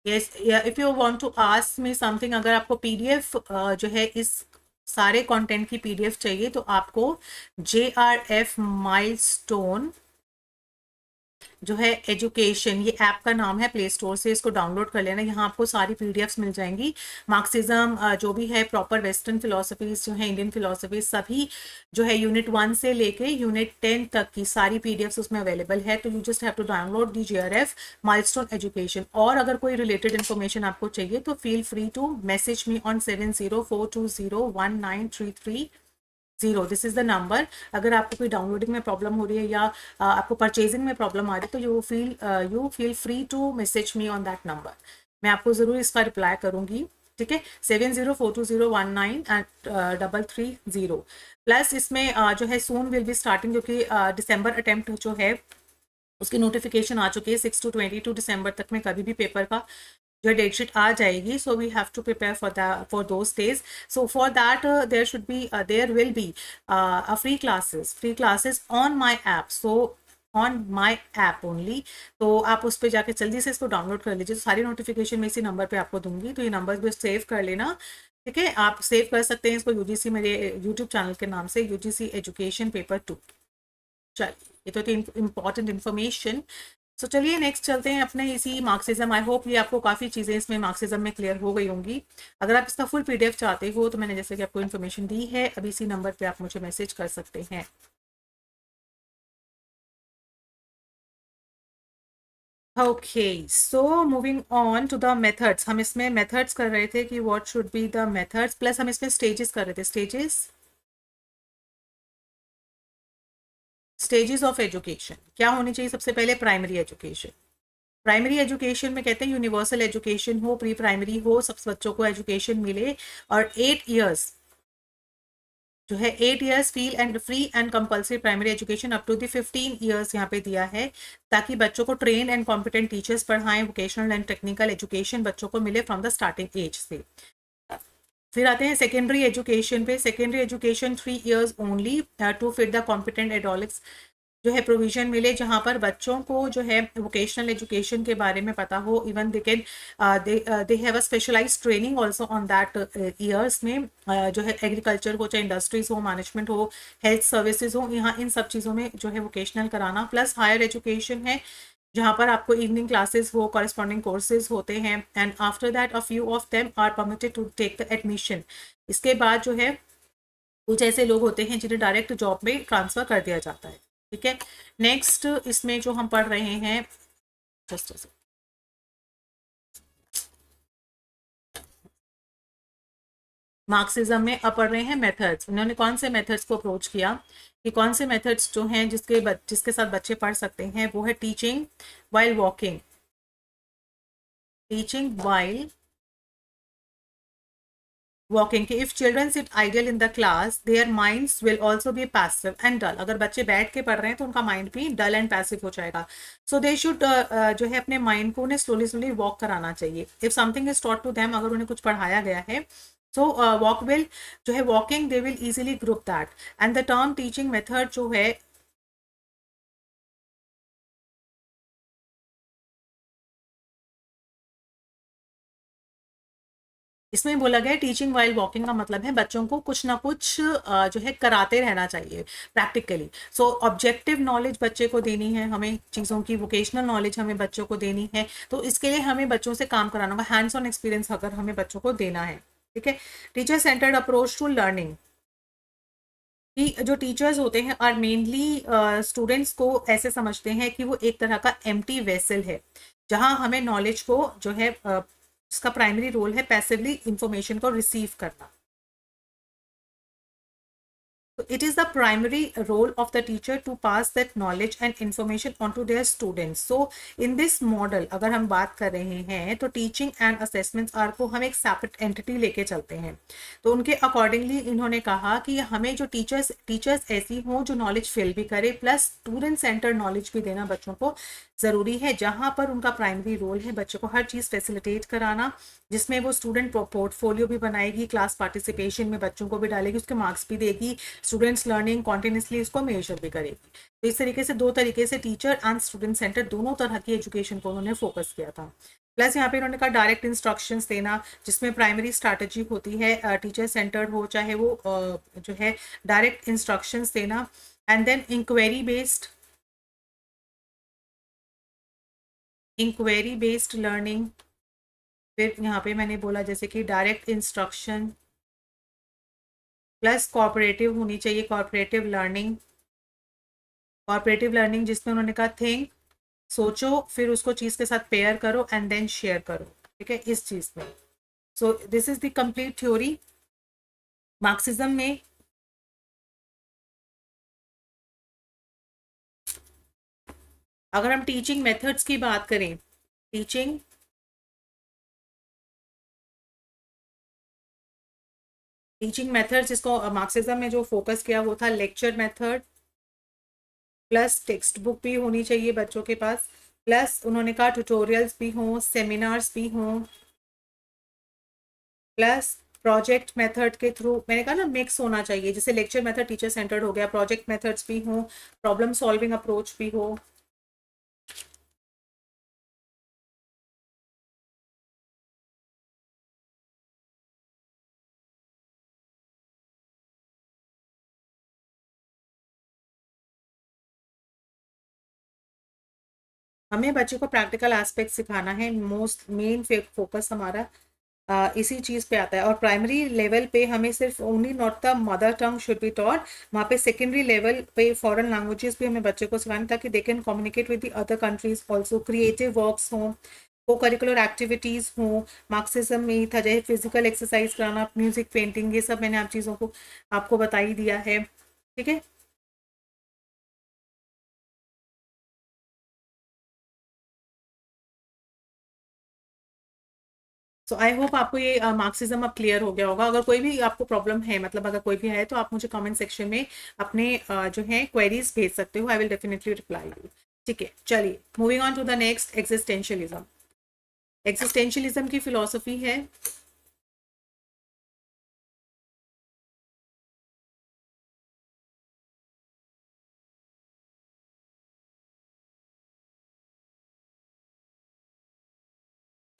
Yes, if you want to ask me something, अगर आपको पीडीएफ जो है इस सारे कंटेंट की पीडीएफ चाहिए, तो आपको JRF माइलस्टोन जो है एजुकेशन, ये ऐप का नाम है, प्ले स्टोर से इसको डाउनलोड कर लेना। यहाँ आपको सारी पीडीएफ्स मिल जाएंगी। मार्क्सिज्म जो भी है, प्रॉपर वेस्टर्न फिलोसफीज जो है, इंडियन फिलोसफीज, सभी जो है यूनिट 1 से लेके यूनिट 10 तक की सारी पीडीएफ्स उसमें अवेलेबल है। तो you just have to download the JRF milestone education. और अगर कोई रिलेटेड इन्फॉर्मेशन आपको चाहिए तो feel free to message me on 7042019330। This is the number. अगर आपको कोई डाउनलोडिंग में प्रॉब्लम हो रही है, या आपको परचेजिंग में प्रॉब्लम आ रही है, तो you feel free to message me on that number. मैं आपको ज़रूर इसका रिप्लाई करूंगी। ठीक है, 7042019330। प्लस इसमें जो है सून विल बी स्टार्टिंग, क्योंकि दिसंबर अटेम्प्ट जो है उसकी नोटिफिकेशन आ चुकी है। 6 to 22 दिसंबर तक में कभी भी पेपर का जो डेट शीट आ जाएगी। So we have to prepare for those days. So for that there will be free classes on my app, so on my app only. तो आप उस पर जाके जल्दी से इसको डाउनलोड कर लीजिए। तो सारी नोटिफिकेशन मैं इसी नंबर पे आपको दूंगी, तो ये नंबर भी सेव कर लेना। ठीक है, आप सेव कर सकते हैं इसको यूजीसी, मेरे यूट्यूब चैनल के नाम से, यूजीसी एजुकेशन पेपर 2। चलिए, ये तो थी इम्पॉर्टेंट इन्फॉर्मेशन। सो चलिए नेक्स्ट चलते हैं अपने इसी मार्क्सिज्म। आई होप ये आपको काफ़ी चीज़ें इसमें मार्क्सिज्म में क्लियर हो गई होंगी। अगर आप इसका फुल पीडीएफ चाहते हो, तो मैंने जैसे कि आपको इन्फॉर्मेशन दी है, अभी इसी नंबर पे आप मुझे मैसेज कर सकते हैं। Okay, so moving on to the methods. हम इसमें मेथड्स कर रहे थे कि what should be the methods, plus हम इसमें स्टेजेस कर रहे थे। स्टेजेस ऑफ एजुकेशन क्या होनी चाहिए? सबसे पहले प्राइमरी एजुकेशन। प्राइमरी एजुकेशन में कहते हैं यूनिवर्सल एजुकेशन हो, प्री प्राइमरी हो, सब बच्चों को एजुकेशन मिले। और 8 इयर्स जो है, 8 years feel and free and compulsory primary education up to the 15 years यहाँ पे दिया है, ताकि बच्चों को ट्रेन एंड कॉम्पिटेंट टीचर्स पढ़ाएं। वोकेशनल एंड टेक्निकल एजुकेशन बच्चों को मिले फ्रॉम द स्टार्टिंग एज से। फिर आते हैं सेकेंडरी एजुकेशन पे। Secondary education 3 years only to fit the competent adolescents जो है प्रोविजन मिले, जहाँ पर बच्चों को जो है वोकेशनल एजुकेशन के बारे में पता हो। Even they can they have a specialise training also on that years में। जो है एग्रीकल्चर हो, चाहे इंडस्ट्रीज हो, मैनेजमेंट हो, हेल्थ सर्विसेज हो, यहाँ इन सब चीज़ों में जो है वोकेशनल कराना। प्लस हायर एजुकेशन है, जहाँ पर आपको इवनिंग क्लासेस हो, कॉरेस्पॉन्डिंग कोर्सेज होते हैं। And after that a few of them are permitted to take the admission. इसके बाद जो है कुछ ऐसे लोग होते हैं जिन्हें डायरेक्ट जॉब में ट्रांसफ़र कर दिया जाता है। ठीक है, नेक्स्ट इसमें जो हम पढ़ रहे हैं, जस्ट मार्क्सिज्म में अब पढ़ रहे हैं मेथड्स। उन्होंने कौन से मेथड्स को अप्रोच किया कि कौन से मेथड्स जो हैं जिसके साथ बच्चे पढ़ सकते हैं, वो है teaching while walking. Teaching while walking कि if children sit idle in the class their minds will also be passive and dull. अगर बच्चे बैठ के पढ़ रहे हैं तो उनका माइंड भी डल एंड पैसिव हो जाएगा। सो दे शुड जो है अपने माइंड को उन्हें स्लोली स्लोली वॉक कराना चाहिए। If something is taught to them, अगर उन्हें कुछ पढ़ाया गया है, सो वॉक विल जो है walking they will easily group that. And the term teaching method जो है इसमें बोला गया है टीचिंग वाइल वॉकिंग का मतलब है बच्चों को कुछ ना कुछ जो है कराते रहना चाहिए प्रैक्टिकली। सो ऑब्जेक्टिव नॉलेज बच्चे को देनी है, हमें चीज़ों की वोकेशनल नॉलेज हमें बच्चों को देनी है। तो इसके लिए हमें बच्चों से काम कराना होगा, हैंड्स ऑन एक्सपीरियंस अगर हमें बच्चों को देना है। ठीक है। Teacher centred approach to learning कि जो टीचर्स होते हैं आर मेनली स्टूडेंट्स को ऐसे समझते हैं कि वो एक तरह का एम्प्टी वेसल है, जहां हमें नॉलेज को जो है इसका प्राइमरी रोल है पैसिवली इंफॉर्मेशन को रिसीव करना। So it is the primary role of the teacher to pass that knowledge and information on to their students. So in this model अगर हम बात कर रहे हैं तो टीचिंग एंड असेसमेंट्स आर को हम एक सेपरेट एंटिटी लेके चलते हैं। तो उनके अकॉर्डिंगली इन्होंने कहा कि हमें जो टीचर्स ऐसी हों जो नॉलेज फिल भी करे प्लस स्टूडेंट सेंटर नॉलेज भी देना बच्चों को ज़रूरी है, जहाँ पर उनका प्राइमरी रोल है बच्चों को हर चीज़ फैसिलिटेट कराना, जिसमें वो स्टूडेंट पोर्टफोलियो भी बनाएगी, क्लास पार्टिसिपेशन में बच्चों को भी डालेगी, उसके मार्क्स भी देगी, स्टूडेंट्स लर्निंग कॉन्टिन्यूसली इसको मेजर भी करेगी। तो इस तरीके से दो तरीके से टीचर एंड स्टूडेंट सेंटर दोनों तरह की एजुकेशन को उन्होंने फोकस किया था। प्लस यहाँ पे इन्होंने कहा डायरेक्ट इंस्ट्रक्शंस देना, जिसमें प्राइमरी स्ट्रैटेजी होती है टीचर सेंटर्ड हो चाहे वो जो है डायरेक्ट इंस्ट्रक्शंस देना। And then inquiry based learning. फिर यहाँ पे मैंने बोला जैसे कि डायरेक्ट इंस्ट्रक्शन प्लस कॉपरेटिव होनी चाहिए, कॉपरेटिव लर्निंग जिसमें उन्होंने कहा थिंक, सोचो फिर उसको चीज़ के साथ पेयर करो एंड देन शेयर करो। ठीक है, इस चीज़ में। So this is the complete theory Marxism में। अगर हम टीचिंग मेथड्स की बात करें, टीचिंग टीचिंग मेथड्स जिसको मार्क्सिज्म में जो फोकस किया वो था lecture method, plus text book भी होनी चाहिए बच्चों के पास, प्लस उन्होंने कहा ट्यूटोरियल्स भी हों, सेमिनार्स भी हों, प्लस प्रोजेक्ट मेथड के थ्रू, मैंने कहा ना मिक्स होना चाहिए, जैसे लेक्चर मेथड टीचर सेंटर्ड हो गया, प्रोजेक्ट मेथड्स भी हों, प्रॉब्लम सॉल्विंग अप्रोच भी हो। हमें बच्चों को प्रैक्टिकल एस्पेक्ट सिखाना है, मोस्ट मेन फोकस हमारा इसी चीज़ पे आता है। और प्राइमरी लेवल पे हमें सिर्फ only not the mother tongue should be taught, वहाँ पे सेकेंडरी लेवल पे फॉरेन लैंग्वेजेस भी हमें बच्चों को सिखाने ताकि they can communicate with the other countries also, creative works हों, को करिकुलर एक्टिविटीज़ हों। मार्क्सिज्म में ही था जैसे फिजिकल एक्सरसाइज कराना, म्यूजिक, पेंटिंग, ये सब मैंने आप चीज़ों को आपको बता ही दिया है। ठीक है। सो आई होप आपको ये मार्क्सिज्म अब क्लियर हो गया होगा। अगर कोई भी आपको प्रॉब्लम है, मतलब अगर कोई भी है तो आप मुझे कमेंट सेक्शन में अपने जो है क्वेरीज भेज सकते हो, I will definitely reply you. ठीक है, चलिए moving on to the next, existentialism. Existentialism की फिलॉसफी है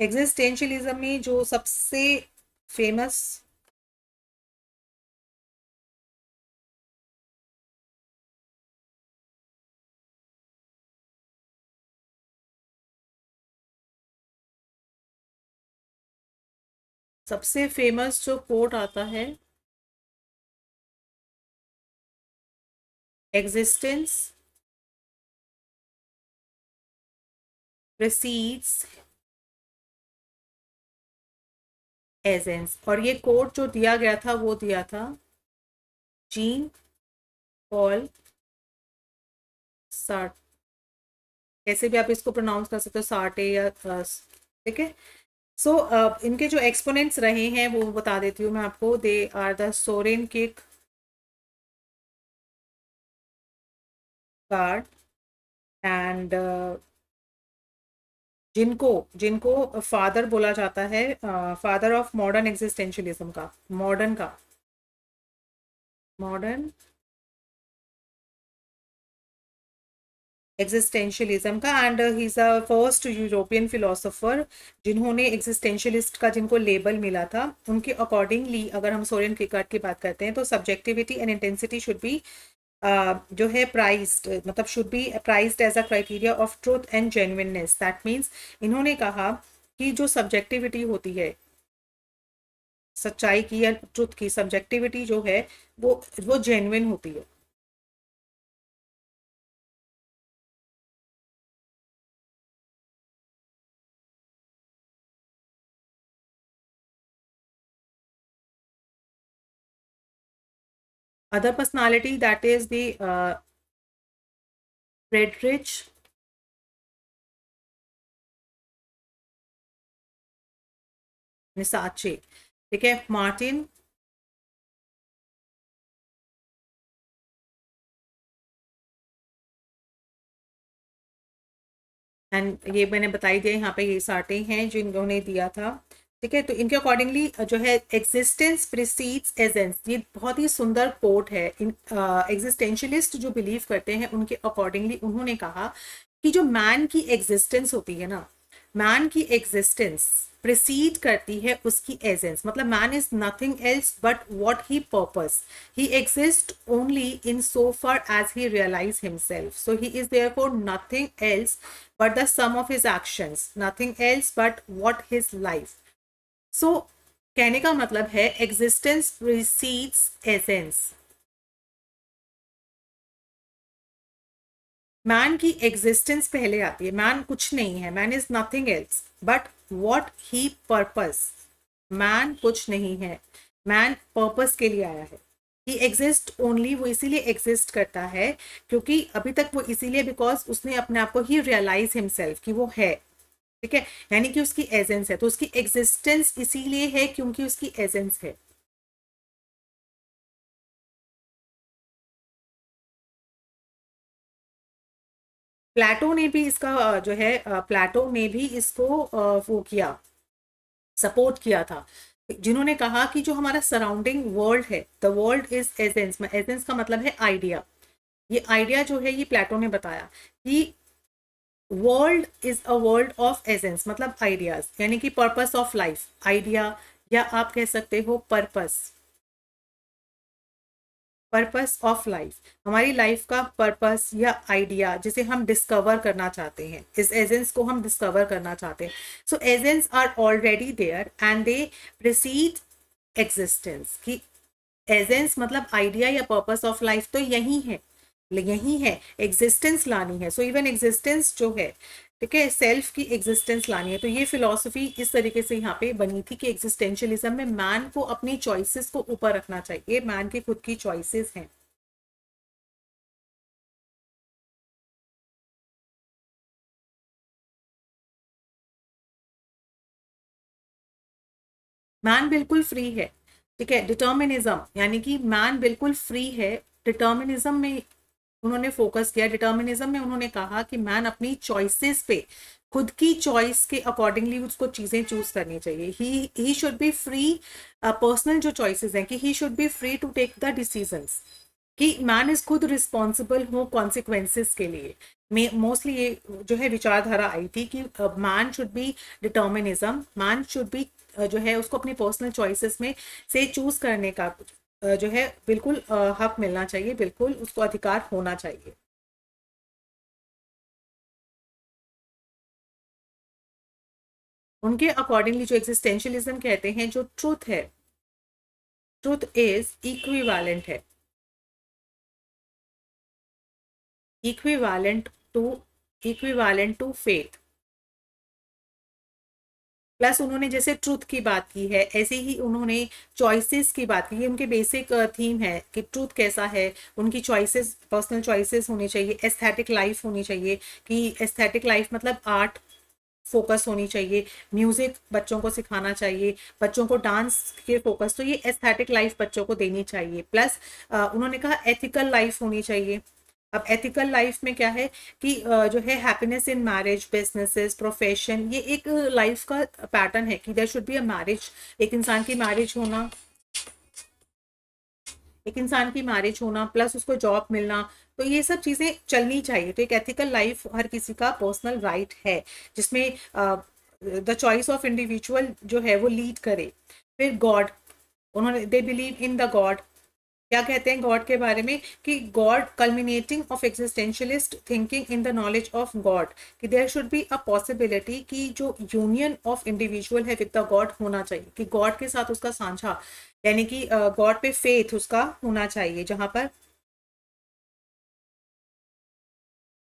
एग्जिस्टेंशियलिज्म में जो सबसे फेमस सबसे फेमस जो कोट आता है, एग्जिस्टेंस precedes एजेंस। और ये कोड जो दिया गया था वो दिया था जीन पॉल सार्ट, कैसे भी आप इसको प्रोनाउंस कर सकते हो, सार्टे या ठीक है। सो इनके जो एक्सपोनेंट्स रहे हैं वो बता देती हूँ मैं आपको। They are the Soren Kierkegaard and जिनको जिनको फादर बोला जाता है, फादर ऑफ मॉडर्न एग्जिस्टेंशियलिज्म का, मॉडर्न एग्जिस्टेंशियलिज्म का। And he is a first European philosopher जिन्होंने एग्जिस्टेंशियलिस्ट का जिनको लेबल मिला था। उनके अकॉर्डिंगली अगर हम सोरेन किरकेगार्ड की बात करते हैं तो subjectivity and intensity should be जो है प्राइज्ड, मतलब should be prized as a criteria of truth and genuineness. That means इन्होंने कहा कि जो सब्जेक्टिविटी होती है, सच्चाई की या ट्रुथ की सब्जेक्टिविटी जो है वो जेन्युइन होती है। Other personality that is the Friedrich Nietzsche, ठीक है, मार्टिन एंड ये मैंने बताई दिया यहाँ पे, ये साटे हैं जो इन्होंने दिया था। ठीक है, तो इनके अकॉर्डिंगली जो है एग्जिस्टेंस प्रिसीड्स एजेंस, ये बहुत ही सुंदर कोट है। इन एग्जिस्टेंशियलिस्ट जो बिलीव करते हैं उनके अकॉर्डिंगली उन्होंने कहा कि जो मैन की एग्जिस्टेंस होती है ना, मैन की एग्जिस्टेंस प्रिसीड करती है उसकी एजेंस। मतलब man is nothing else but what he purpose, he exists only in so far as he realize himself, so he is therefore nothing else but the sum of his actions, nothing else but what his life। so कहने का मतलब है existence precedes essence, man की existence पहले आती है। Man कुछ नहीं है, man is nothing else but what he purpose, man कुछ नहीं है, मैन पर्पस के लिए आया है। ही एग्जिस्ट ओनली, वो इसीलिए एग्जिस्ट करता है क्योंकि अभी तक वो इसीलिए बिकॉज उसने अपने आप को ही रियलाइज हिमसेल्फ कि वो है। ठीक है, यानी कि उसकी एजेंस है, तो उसकी एग्जिस्टेंस इसीलिए है क्योंकि उसकी एजेंस है। प्लेटो ने भी इसका जो है प्लेटो ने भी इसको वो किया, सपोर्ट किया था। जिन्होंने कहा कि जो हमारा सराउंडिंग वर्ल्ड है, the world is agency, agency का मतलब है आइडिया। ये आइडिया जो है ये प्लेटो ने बताया कि world is a world of agency, मतलब आइडियाज, यानी कि पर्पस ऑफ लाइफ आइडिया, या आप कह सकते हो पर्पस, पर्पस ऑफ लाइफ, हमारी लाइफ का पर्पस या आइडिया जिसे हम डिस्कवर करना चाहते हैं, इस एजेंस को हम डिस्कवर करना चाहते हैं। So essence are already there and they precede existence. की एजेंस मतलब आइडिया या पर्पस ऑफ लाइफ तो यही है, यही है, एग्जिस्टेंस लानी है। सो इवन एग्जिस्टेंस जो है, ठीक है, सेल्फ की एग्जिस्टेंस लानी है। तो ये फिलॉसफी इस तरीके से यहाँ पे बनी थी कि एग्जिस्टेंशियलिज्म में मैन को अपनी चॉइसेस को ऊपर रखना चाहिए, मैन की खुद की चॉइसेस हैं। मैन बिल्कुल फ्री है, ठीक है, डिटर्मिनिज्म यानी कि मैन बिल्कुल फ्री है। डिटर्मिनिज्म में उन्होंने फोकस किया, डिटर्मिनिज्म में उन्होंने कहा कि मैन अपनी चॉइसेस पे, खुद की चॉइस के अकॉर्डिंगली उसको चीजें चूज करनी चाहिए। He should be free, personal जो चॉइसेस हैं कि he should be free to take the decisions, कि मैन इज खुद रिस्पॉन्सिबल हो कॉन्सिक्वेंसेस के लिए। मोस्टली ये जो है विचारधारा आई थी कि man should be determinism, man should be जो है उसको अपनी पर्सनल चॉइसेस में से चूज करने का जो है बिल्कुल हक मिलना चाहिए, बिल्कुल उसको अधिकार होना चाहिए। उनके अकॉर्डिंगली जो एग्जिस्टेंशियलिज्म कहते हैं, जो ट्रूथ है, ट्रूथ इज इक्विवेलेंट है, equivalent to, equivalent to faith. Plus उन्होंने जैसे ट्रूथ की बात की है, ऐसे ही उन्होंने चॉइसेस की बात की। ये उनके बेसिक थीम है कि ट्रूथ कैसा है, उनकी चॉइसेस, पर्सनल चॉइसेस होनी चाहिए, एस्थेटिक लाइफ होनी चाहिए, कि एस्थेटिक लाइफ मतलब आर्ट फोकस होनी चाहिए, म्यूजिक बच्चों को सिखाना चाहिए, बच्चों को डांस के फोकस, तो ये एस्थेटिक लाइफ बच्चों को देनी चाहिए। प्लस उन्होंने कहा एथिकल लाइफ होनी चाहिए। अब एथिकल लाइफ में क्या है कि जो है happiness in marriage, businesses, profession, ये एक लाइफ का पैटर्न है कि there should be a marriage, एक इंसान की मैरिज होना, एक इंसान की मैरिज होना प्लस उसको जॉब मिलना, तो ये सब चीज़ें चलनी चाहिए। तो एक एथिकल लाइफ हर किसी का पर्सनल राइट है, जिसमें द चॉइस ऑफ इंडिविजुअल जो है वो लीड करे। फिर गॉड, उन्होंने they believe in the God. क्या कहते हैं गॉड के बारे में कि God culminating of existentialist thinking in the knowledge of God, कि there should be a possibility कि जो यूनियन ऑफ इंडिविजुअल है विद द गॉड होना चाहिए, कि गॉड के साथ उसका साझा, यानी कि गॉड पे फेथ उसका होना चाहिए, जहां पर,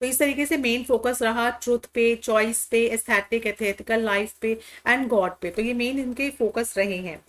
तो इस तरीके से मेन फोकस रहा ट्रुथ पे, चॉइस पे, एस्थेटिक एथिकल लाइफ पे एंड गॉड पे, तो ये मेन इनके फोकस रहे हैं।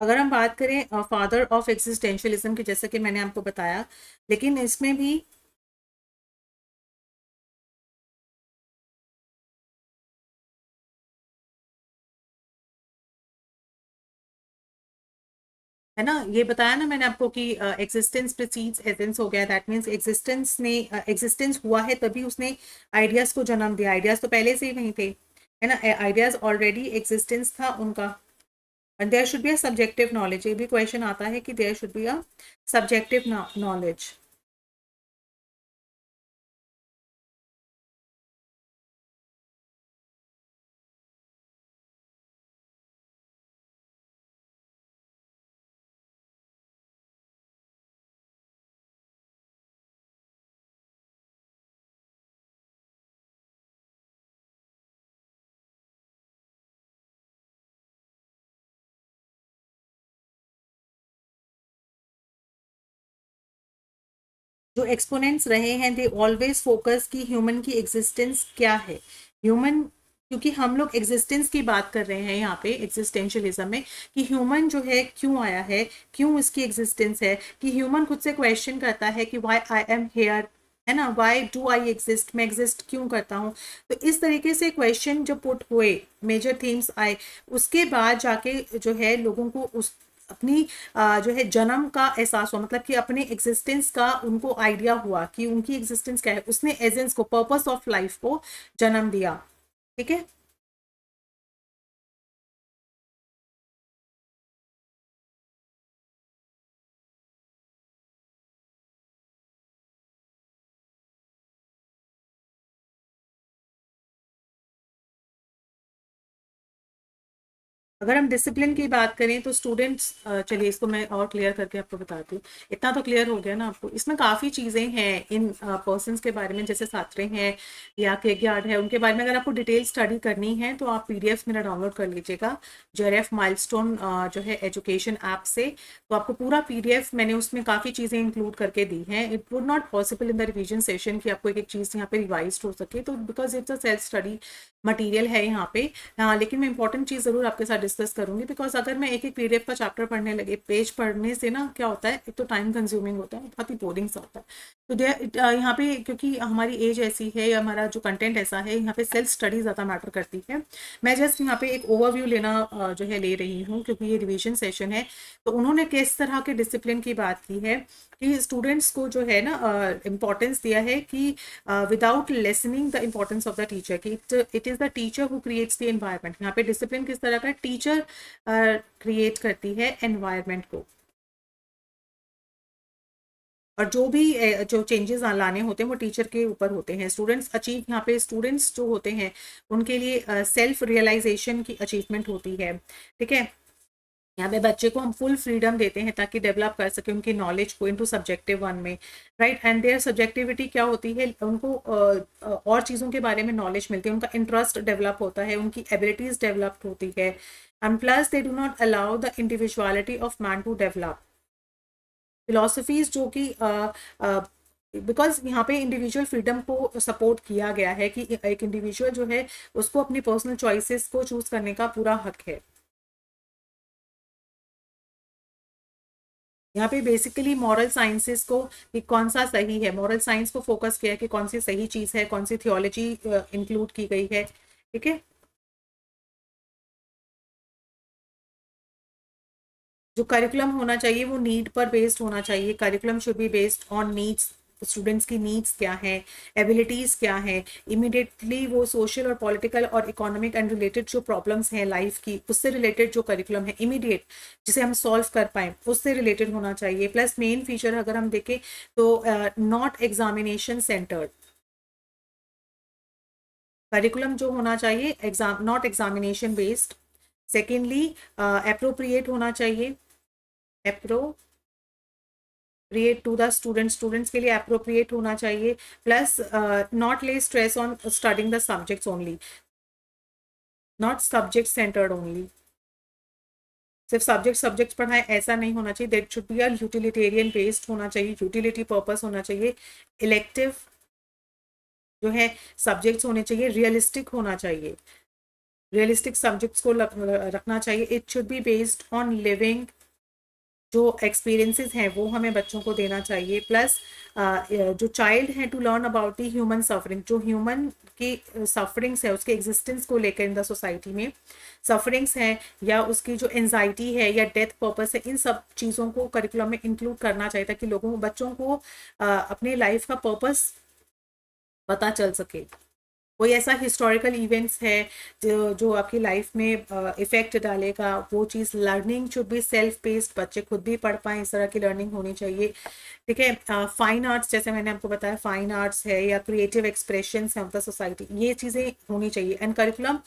अगर हम बात करें फादर ऑफ एग्जिस्टेंशियलिज्म की, जैसा कि मैंने आपको बताया, लेकिन इसमें भी है ना, ये बताया ना मैंने आपको कि एग्जिस्टेंस प्रीसीड्स एसेंस हो गया, दैट मीन्स एग्जिस्टेंस ने, एग्जिस्टेंस हुआ है तभी उसने आइडियाज को जन्म दिया, आइडियाज तो पहले से ही नहीं थे, है ना, आइडियाज ऑलरेडी एग्जिस्टेंस था उनका। And there should be a subjective knowledge, ये भी क्वेश्चन आता है कि there should be a subjective knowledge. जो एक्सपोनेंट्स रहे हैं दे ऑलवेज फोकस कि ह्यूमन की एग्जिस्टेंस क्या है, ह्यूमन, क्योंकि हम लोग एग्जिस्टेंस की बात कर रहे हैं यहाँ पे एग्जिस्टेंशियलिज्म में, कि ह्यूमन जो है क्यों आया है, क्यों इसकी एग्जिस्टेंस है, कि ह्यूमन खुद से क्वेश्चन करता है कि वाई आई एम हेयर, है ना, वाई डू आई एग्जिस्ट, मैं एग्जिस्ट क्यों करता हूँ। तो इस तरीके से क्वेश्चन जो पुट हुए, मेजर थीम्स आए, उसके बाद जाके जो है लोगों को उस अपनी जो है जन्म का एहसास हुआ, मतलब कि अपने एग्जिस्टेंस का उनको आइडिया हुआ कि उनकी एग्जिस्टेंस क्या है, उसने एजेंस को, पर्पस ऑफ लाइफ को जन्म दिया। ठीक है। अगर हम डिसिप्लिन की बात करें तो स्टूडेंट्स, चलिए इसको मैं और क्लियर करके आपको बताती हूँ। इतना तो क्लियर हो गया ना आपको, इसमें काफ़ी चीज़ें हैं इन पर्सन्स के बारे में, जैसे सात्रे हैं या केग्यार्ड है, उनके बारे में अगर आपको डिटेल स्टडी करनी है तो आप पीडीएफ मेरा डाउनलोड कर लीजिएगा जेआरएफ माइलस्टोन जो है एजुकेशन ऐप से। तो आपको पूरा पीडीएफ मैंने उसमें काफ़ी चीज़ें इंक्लूड करके दी हैं। It would not possible in the revision session कि आपको एक एक चीज़ यहाँ पे रिवाइज हो सके, तो because it's a self study material है यहाँ पे। हाँ, लेकिन मैं इंपॉर्टेंट चीज़ ज़रूर आपके साथ डिस्कस करूंगी, बिकॉज अगर मैं एक एक पीडीएफ का चैप्टर पढ़ने लगे, पेज पढ़ने से ना क्या होता है, एक तो टाइम कंज्यूमिंग होता है, बहुत ही बोरिंग सा होता है। तो यहाँ पे क्योंकि हमारी एज ऐसी है या हमारा जो कंटेंट ऐसा है, यहाँ पे सेल्फ स्टडी ज़्यादा मैटर करती है। मैं जस्ट यहाँ पे एक ओवरव्यू लेना जो है ले रही हूँ, क्योंकि ये रिविजन सेशन है। तो उन्होंने किस तरह के डिसिप्लिन की बात की है, कि स्टूडेंट्स को जो है ना इम्पोर्टेंस दिया है कि without lessening the importance of the teacher, कि it is the teacher who creates the environment. यहाँ पे डिसिप्लिन किस तरह का, टीचर क्रिएट करती है एनवायरनमेंट को, और जो भी जो चेंजेस लाने होते हैं वो टीचर के ऊपर होते हैं। स्टूडेंट्स अचीव, यहाँ पे स्टूडेंट्स जो होते हैं उनके लिए सेल्फ रियलाइजेशन की अचीवमेंट होती है। ठीक है, यहाँ पे बच्चे को हम फुल फ्रीडम देते हैं ताकि डेवलप कर सके उनकी नॉलेज को इनटू सब्जेक्टिव वन में, राइट। एंड देयर सब्जेक्टिविटी क्या होती है, उनको और चीज़ों के बारे में नॉलेज मिलती है, उनका इंटरेस्ट डेवलप होता है, उनकी एबिलिटीज डेवलप होती है। And plus they do not allow the individuality of man to develop. Philosophies जो कि बिकॉज यहाँ पे इंडिविजुअल फ्रीडम को सपोर्ट किया गया है कि एक इंडिविजुअल जो है उसको अपनी पर्सनल चॉइसेस को चूज करने का पूरा हक है। यहाँ पे बेसिकली मॉरल साइंसेस को, कि कौन सा सही है, मॉरल साइंस को फोकस किया है कि कौन सी सही चीज़ है, कौन सी थियोलॉजी इंक्लूड की गई है। ठीक है, जो करिकुलम होना चाहिए वो नीड पर बेस्ड होना चाहिए। Curriculum should be based on needs, students की नीड्स क्या हैं, एबिलिटीज़ क्या हैं, इमीडिएटली वो सोशल और पॉलिटिकल और इकोनॉमिक एंड रिलेटेड जो प्रॉब्लम्स हैं लाइफ की, उससे रिलेटेड जो करिकुलम है इमीडिएट, जिसे हम सॉल्व कर पाएँ, उससे रिलेटेड होना चाहिए। प्लस मेन फीचर अगर हम देखें तो नॉट एग्जामिनेशन सेंटर्ड करिकुलम जो होना चाहिए, exam not examination based. Secondly appropriate होना चाहिए, appropriate to the student, students के लिए अप्रोप्रिएट होना चाहिए। Plus not lay stress on studying the subjects only, not subject centred only, सिर्फ सब्जेक्ट्स पढ़ाएं ऐसा नहीं होना चाहिए। That should be a utilitarian based होना चाहिए, यूटिलिटी पर्पस होना चाहिए। इलेक्टिव जो है सब्जेक्ट्स होने चाहिए, रियलिस्टिक होना चाहिए, रियलिस्टिक सब्जेक्ट्स को रखना चाहिए। It should be based on living, जो एक्सपीरियंसेस हैं वो हमें बच्चों को देना चाहिए। प्लस जो चाइल्ड है to learn about the human suffering, जो ह्यूमन की सफरिंग्स है उसके एग्जिस्टेंस को लेकर इन द सोसाइटी में सफरिंग्स हैं, या उसकी जो एंजाइटी है या डेथ पर्पस है, इन सब चीज़ों को करिकुलम में इंक्लूड करना चाहिए ताकि लोगों बच्चों को अपने लाइफ का पर्पस पता चल सके। कोई ऐसा हिस्टोरिकल इवेंट्स है जो आपकी लाइफ में इफेक्ट डालेगा, वो चीज़, learning should be self based, बच्चे खुद भी पढ़ पाएँ, इस तरह की लर्निंग होनी चाहिए। ठीक है, फाइन आर्ट्स जैसे मैंने आपको बताया, फाइन आर्ट्स है या क्रिएटिव एक्सप्रेशंस है ऑफ द सोसाइटी, ये चीज़ें होनी चाहिए। And curriculum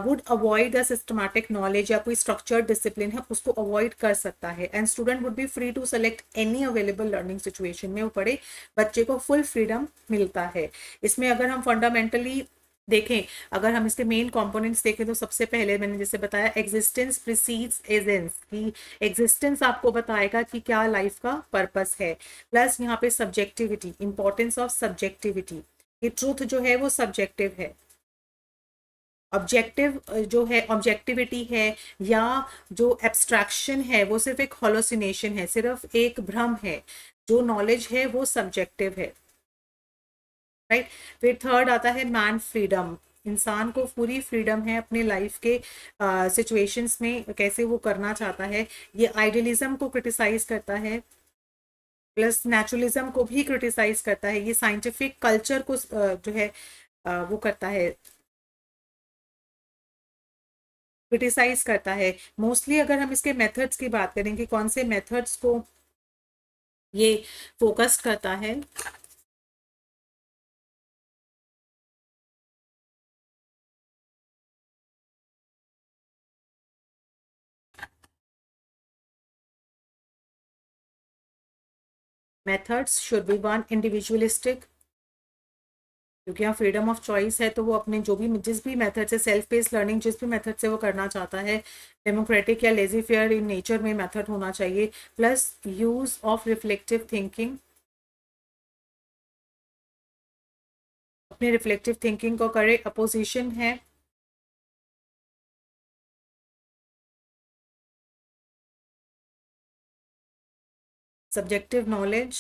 would avoid the systematic knowledge, या कोई स्ट्रक्चर्ड डिसिप्लिन है उसको अवॉइड कर सकता है। And student would be free to select any available learning situation में वो पढ़े, बच्चे को फुल फ्रीडम मिलता है। इसमें अगर हम फंडामेंटली देखें, अगर हम इसके मेन कंपोनेंट्स देखें तो सबसे पहले मैंने जैसे बताया, एग्जिस्टेंस प्रीसीड्स एजेंस, की एग्जिस्टेंस आपको बताएगा कि क्या लाइफ का पर्पस है। प्लस यहाँ पे सब्जेक्टिविटी, इंपॉर्टेंस ऑफ सब्जेक्टिविटी, ये ट्रूथ जो है वो सब्जेक्टिव है। ऑब्जेक्टिव जो है, ऑब्जेक्टिविटी है या जो एब्स्ट्रैक्शन है वो सिर्फ एक हॉलोसिनेशन है, सिर्फ एक भ्रम है। जो नॉलेज है वो सब्जेक्टिव है, राइट। फिर थर्ड आता है मैन फ्रीडम, इंसान को पूरी फ्रीडम है अपने लाइफ के सिचुएशंस में कैसे वो करना चाहता है। ये आइडियलिज्म को क्रिटिसाइज करता है, प्लस नेचुरलिज्म को भी क्रिटिसाइज करता है, ये साइंटिफिक कल्चर को जो है वो करता है, क्रिटिसाइज करता है। मोस्टली अगर हम इसके मेथड्स की बात करें कि कौन से मेथड्स को ये फोकस करता है, methods should be one individualistic, क्योंकि यहाँ फ्रीडम ऑफ चॉइस है तो वो अपने जो भी जिस भी मेथड से, सेल्फ बेस्ड लर्निंग जिस भी मेथड से वो करना चाहता है, डेमोक्रेटिक या लेजी फेयर इन नेचर में मेथड होना चाहिए। Plus use of reflective thinking, अपने रिफ्लेक्टिव थिंकिंग को करे। अपोजिशन है सब्जेक्टिव नॉलेज,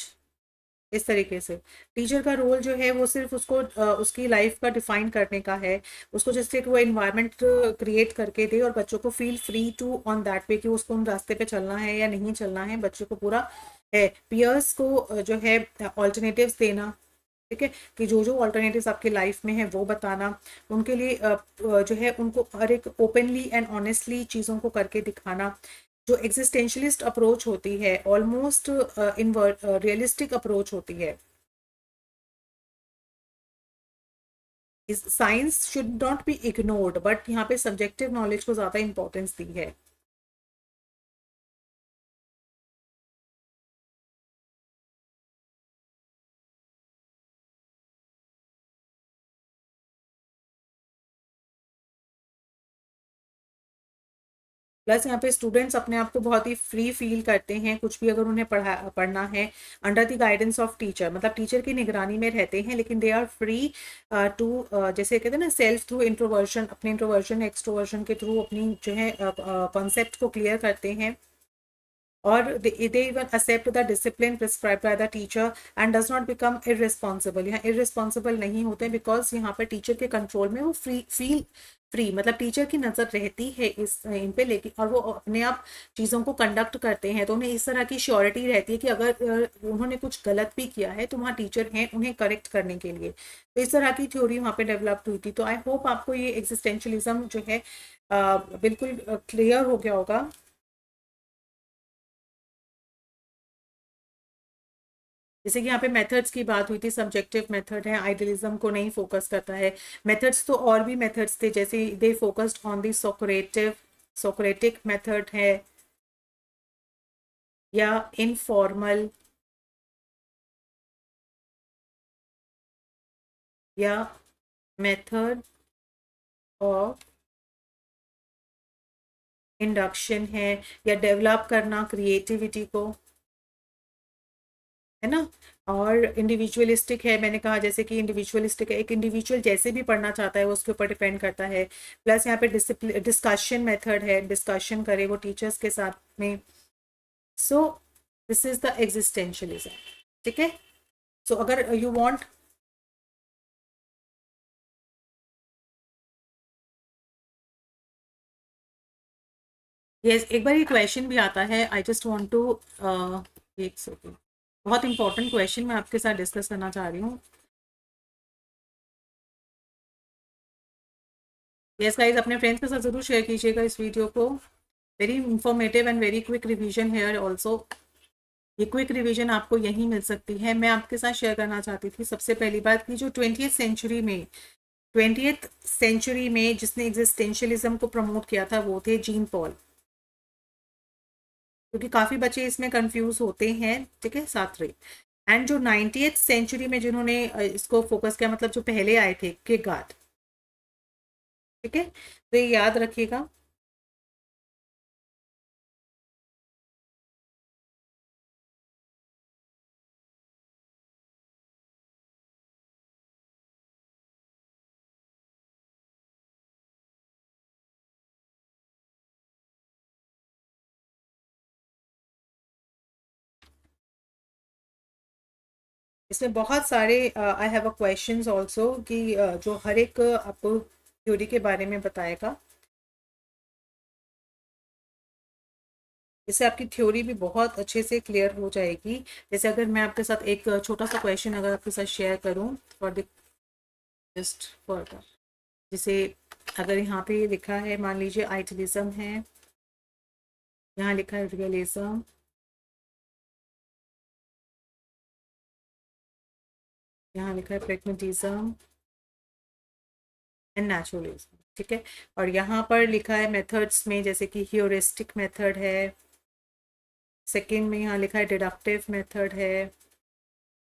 इस तरीके से टीचर का रोल जो है वो सिर्फ उसको उसकी लाइफ का डिफाइन करने का है, उसको जैसे कि वो इन्वायरमेंट क्रिएट करके दे और बच्चों को feel free to on that way कि उसको उन रास्ते पे चलना है या नहीं चलना है, बच्चों को पूरा है पियर्स को जो है ऑल्टरनेटिव्स देना, ठीक है, कि जो जो ऑल्टरनेटिव्स आपकी लाइफ में है वो बताना, उनके लिए जो है उनको हर एक ओपनली एंड ऑनेस्टली चीज़ों को करके दिखाना। जो एग्जिस्टेंशलिस्ट अप्रोच होती है ऑलमोस्ट इन रियलिस्टिक अप्रोच होती है। इस science should not be ignored, but यहाँ पे सब्जेक्टिव नॉलेज को ज़्यादा इंपॉर्टेंस दी है। प्लस यहाँ पे स्टूडेंट्स अपने आप को बहुत ही फ्री फील करते हैं, कुछ भी अगर उन्हें पढ़ना है under the guidance of teacher, मतलब टीचर की निगरानी में रहते हैं, लेकिन दे आर फ्री टू, जैसे कहते हैं ना, सेल्फ थ्रू इंट्रोवर्जन, अपने इंट्रोवर्जन एक्सट्रोवर्जन के थ्रू अपनी जो है कॉन्सेप्ट को क्लियर करते हैं। or they even accept the discipline prescribed by the teacher and does not become irresponsible। यहाँ irresponsible नहीं होते बिकॉज यहाँ पर टीचर के कंट्रोल में वो फ्री फील फ्री, मतलब टीचर की नज़र रहती है इस इन पे, लेकिन और वो अपने आप चीज़ों को कंडक्ट करते हैं, तो उन्हें इस तरह की श्योरिटी रहती है कि अगर उन्होंने कुछ गलत भी किया है तो वहाँ टीचर हैं उन्हें करेक्ट करने के लिए। तो इस तरह की थ्योरी वहाँ पे डेवलप हुई थी। तो आई होप आपको ये एग्जिस्टेंशलिज्म जो है बिल्कुल क्लियर हो गया होगा। जैसे कि यहाँ पे मेथड्स की बात हुई थी, सब्जेक्टिव मेथड है, आइडियलिज्म को नहीं फोकस करता है। मेथड्स तो और भी मेथड्स थे, जैसे they focused on the Socratic method है, या इनफॉर्मल, या मेथड ऑफ इंडक्शन है, या डेवलप करना क्रिएटिविटी को, है ना। और इंडिविजुअलिस्टिक है, मैंने कहा जैसे कि इंडिविजुअलिस्टिक है, एक इंडिविजुअल जैसे भी पढ़ना चाहता है वो उसके ऊपर डिपेंड करता है। प्लस यहाँ पे डिस्कशन मेथड है, डिस्कशन करे वो टीचर्स के साथ में। So this is the existentialism, ठीक है। सो अगर यू वांट, यस, एक बार ये क्वेश्चन भी आता है, आई जस्ट वांट टू, एक सेकेंड, बहुत इंपॉर्टेंट क्वेश्चन मैं आपके साथ डिस्कस करना चाह रही हूँ। यस गाइस, अपने फ्रेंड्स के साथ ज़रूर शेयर कीजिएगा इस वीडियो को। Very informative and very quick revision here also. ये क्विक रिवीजन आपको यहीं मिल सकती है। मैं आपके साथ शेयर करना चाहती थी सबसे पहली बात कि जो 20th सेंचुरी में जिसने एग्जिस्टेंशियलिज्म को प्रमोट किया था वो थे जीन पॉल, क्योंकि काफ़ी बच्चे इसमें कंफ्यूज होते हैं, ठीक है, साथ रहे। एंड जो 90th सेंचुरी में जिन्होंने इसको फोकस किया, मतलब जो पहले आए थे, किरगार्ड, ठीक है, तो ये याद रखिएगा। इसमें बहुत सारे I have a questions also कि जो हर एक आपको थ्योरी के बारे में बताएगा, इससे आपकी थ्योरी भी बहुत अच्छे से क्लियर हो जाएगी। जैसे अगर मैं आपके साथ एक छोटा सा क्वेश्चन अगर आपके साथ शेयर करूं for the just for the, जैसे अगर यहाँ पे लिखा है, मान लीजिए आइडियलिज्म है, यहाँ लिखा है रियलिज्म, यहाँ लिखा है प्रेगमेटिज्म एंड नेचुरलिज्म, ठीक है। और यहाँ पर लिखा है मेथड्स में, जैसे कि ह्यूरिस्टिक मेथड है, सेकंड में यहाँ लिखा है डिडक्टिव मेथड है।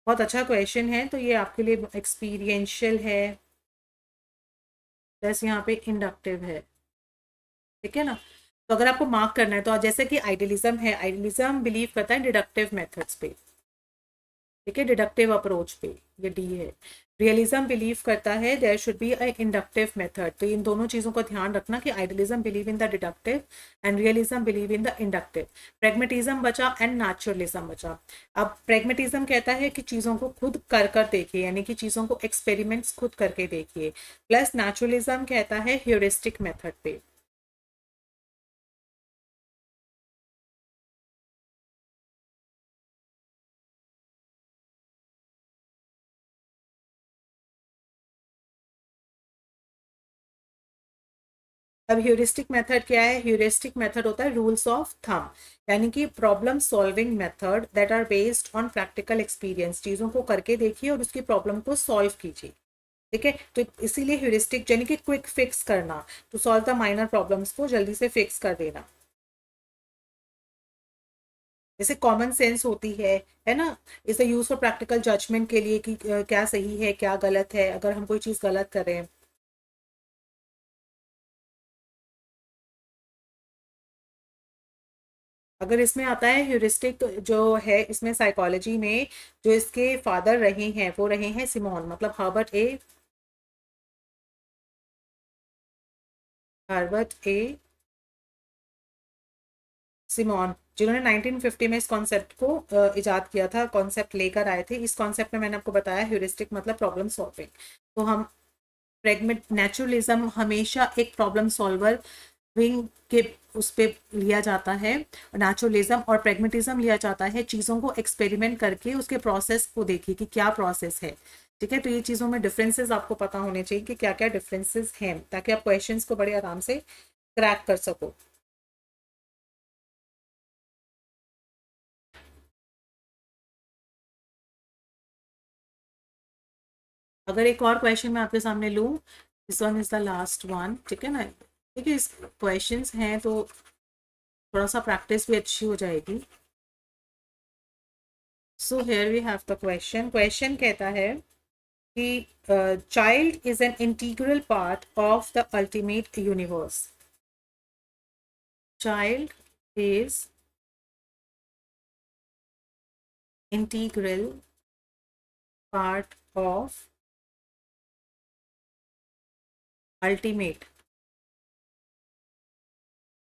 बहुत अच्छा क्वेश्चन है, तो ये आपके लिए एक्सपीरियंशियल है, प्लस यहाँ पे इंडक्टिव है, ठीक है ना। तो अगर आपको मार्क करना है, तो जैसे कि आइडियलिज्म है, आइडियलिज्म बिलीव करता है डिडक्टिव मेथड्स पे, ठीक है, डिडक्टिव अप्रोच पे, ये डी है। रियलिज्म बिलीव करता है there should be a inductive method. तो इन दोनों चीज़ों को ध्यान रखना कि idealism believe in the deductive and realism believe in the inductive. Pragmatism बचा एंड नेचुरलिज्म बचा। अब प्रेगमेटिज्म कहता है कि चीज़ों को खुद कर कर देखिए, यानी कि चीज़ों को एक्सपेरिमेंट्स खुद करके देखिए। प्लस नेचुरलिज्म कहता है ह्यूरिस्टिक मेथड पे। अब ह्यूरिस्टिक मेथड क्या है? ह्यूरिस्टिक मेथड होता है रूल्स ऑफ थंब, यानी कि problem solving method that are based on practical experience. चीज़ों को करके देखिए और उसकी प्रॉब्लम को सॉल्व कीजिए। ठीक है, तो इसीलिए ह्यूरिस्टिक यानी कि क्विक फिक्स करना, to solve the minor problems को जल्दी से फिक्स कर देना। जैसे कॉमन सेंस होती है ना, इसे यूज फॉर प्रैक्टिकल जजमेंट के लिए कि क्या सही है क्या गलत है, अगर हम कोई चीज़ गलत करें। अगर इसमें आता है ह्यूरिस्टिक जो है, इसमें साइकोलॉजी में जो इसके फादर रहे हैं वो रहे हैं सिमोन, मतलब हार्बर्ट ए सिमोन, जिन्होंने 1950 में इस कॉन्सेप्ट को इजाद किया था, कॉन्सेप्ट लेकर आए थे। इस कॉन्सेप्ट में मैंने आपको बताया ह्यूरिस्टिक मतलब प्रॉब्लम सॉल्विंग। तो हम प्रेगमेट नेचुरलिज्म हमेशा एक प्रॉब्लम सॉल्वर विंग के उस पे लिया जाता है, नेचुरलिज्म और प्रेगमेटिज्म लिया जाता है चीज़ों को एक्सपेरिमेंट करके उसके प्रोसेस को देखिए कि क्या प्रोसेस है। ठीक है, तो ये चीज़ों में डिफरेंसेस आपको पता होने चाहिए कि क्या क्या डिफरेंसेस हैं, ताकि आप क्वेश्चंस को बड़े आराम से क्रैक कर सको। अगर एक और क्वेश्चन मैं आपके सामने लूँ, this one is the last one, ठीक है ना। देखिए इस क्वेश्चंस हैं तो थोड़ा सा प्रैक्टिस भी अच्छी हो जाएगी। So here we have the question. Question कहता है कि child is an integral part of the ultimate universe. Child is integral part of ultimate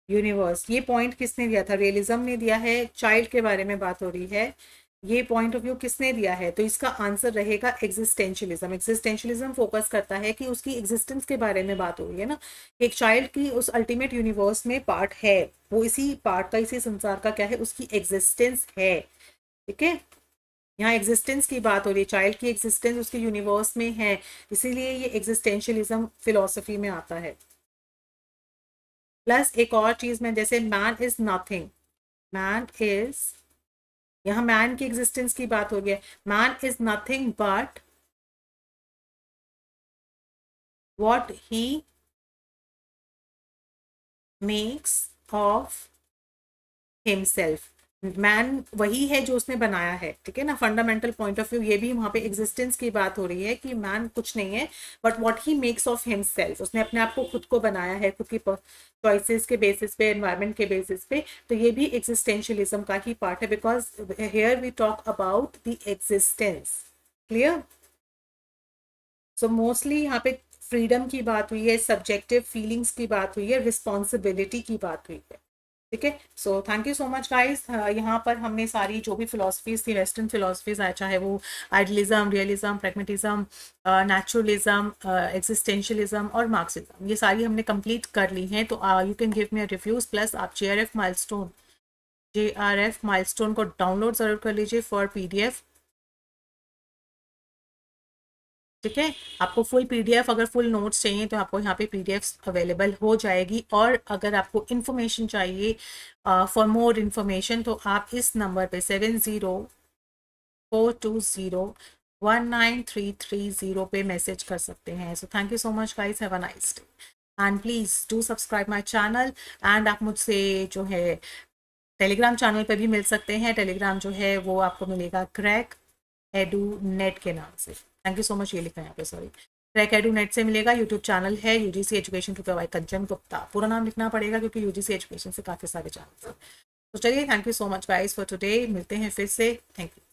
universe. ये पॉइंट किसने दिया था? रियलिज्म ने दिया है, चाइल्ड के बारे में बात हो रही है। ये पॉइंट ऑफ व्यू किसने दिया है? तो इसका आंसर रहेगा एग्जिस्टेंशियलिज्म। एग्जिस्टेंशियलिज्म फोकस करता है कि उसकी एग्जिस्टेंस के बारे में बात हो रही है ना, एक चाइल्ड की उस अल्टीमेट यूनिवर्स में पार्ट है, वो इसी पार्ट का, इसी संसार का क्या है, उसकी एग्जिस्टेंस है। ठीक है, यहाँ एग्जिस्टेंस की बात हो रही है, चाइल्ड की एग्जिस्टेंस उसके यूनिवर्स में है, इसीलिए ये एग्जिस्टेंशियलिज्म फिलोसफी में आता है। प्लस एक और चीज में, जैसे man is nothing, man is, यहाँ मैन की एग्जिस्टेंस की बात हो रही है, man is nothing but what he makes of himself. Man वही है जो उसने बनाया है। ठीक है ना, फंडामेंटल पॉइंट ऑफ व्यू ये भी वहां पे एग्जिस्टेंस की बात हो रही है कि मैन कुछ नहीं है but what he makes of himself, उसने अपने आप को खुद को बनाया है, खुद की चॉइसेस के बेसिस पे, एनवायरनमेंट के बेसिस पे। तो ये भी एग्जिस्टेंशियलिज्म का ही पार्ट है, because here we talk about the existence. Clear? So mostly यहाँ पे फ्रीडम की बात हुई है, सब्जेक्टिव फीलिंग्स की बात हुई है, रिस्पॉन्सिबिलिटी की बात हुई है। ठीक है, so thank you so much guys. यहाँ पर हमने सारी जो भी फिलोसफीज थी, वेस्टर्न फिलोसफीज आए, चाहे वो idealism, realism, pragmatism, naturalism, existentialism और मार्क्सिज्म, ये सारी हमने कंप्लीट कर ली हैं। तो you can give me a reviews. Plus आप JRF माइलस्टोन को डाउनलोड ज़रूर कर लीजिए फॉर PDF। ठीक है, आपको फुल PDF, अगर फुल नोट्स चाहिए तो आपको यहाँ पे PDF अवेलेबल हो जाएगी। और अगर आपको इन्फॉर्मेशन चाहिए, फॉर मोर इन्फॉर्मेशन, तो आप इस नंबर पे 7042019330 पे मैसेज कर सकते हैं। So thank you so much guys, have a nice day and please do subscribe my channel. And आप मुझसे जो है टेलीग्राम चैनल पे भी मिल सकते हैं। टेलीग्राम जो है वो आपको मिलेगा क्रैक एडू नेट के नाम से। थैंक यू सो मच, ये लिखा है यहाँ पे, सॉरी, क्रैक एडू नेट से मिलेगा। यूट्यूब चैनल है UGC education to bye Kanchan Gupta, पूरा नाम लिखना पड़ेगा क्योंकि UGC एजुकेशन से काफ़ी सारे चैनल हैं। तो चलिए, thank you so much guys for today, मिलते हैं फिर से। Thank you.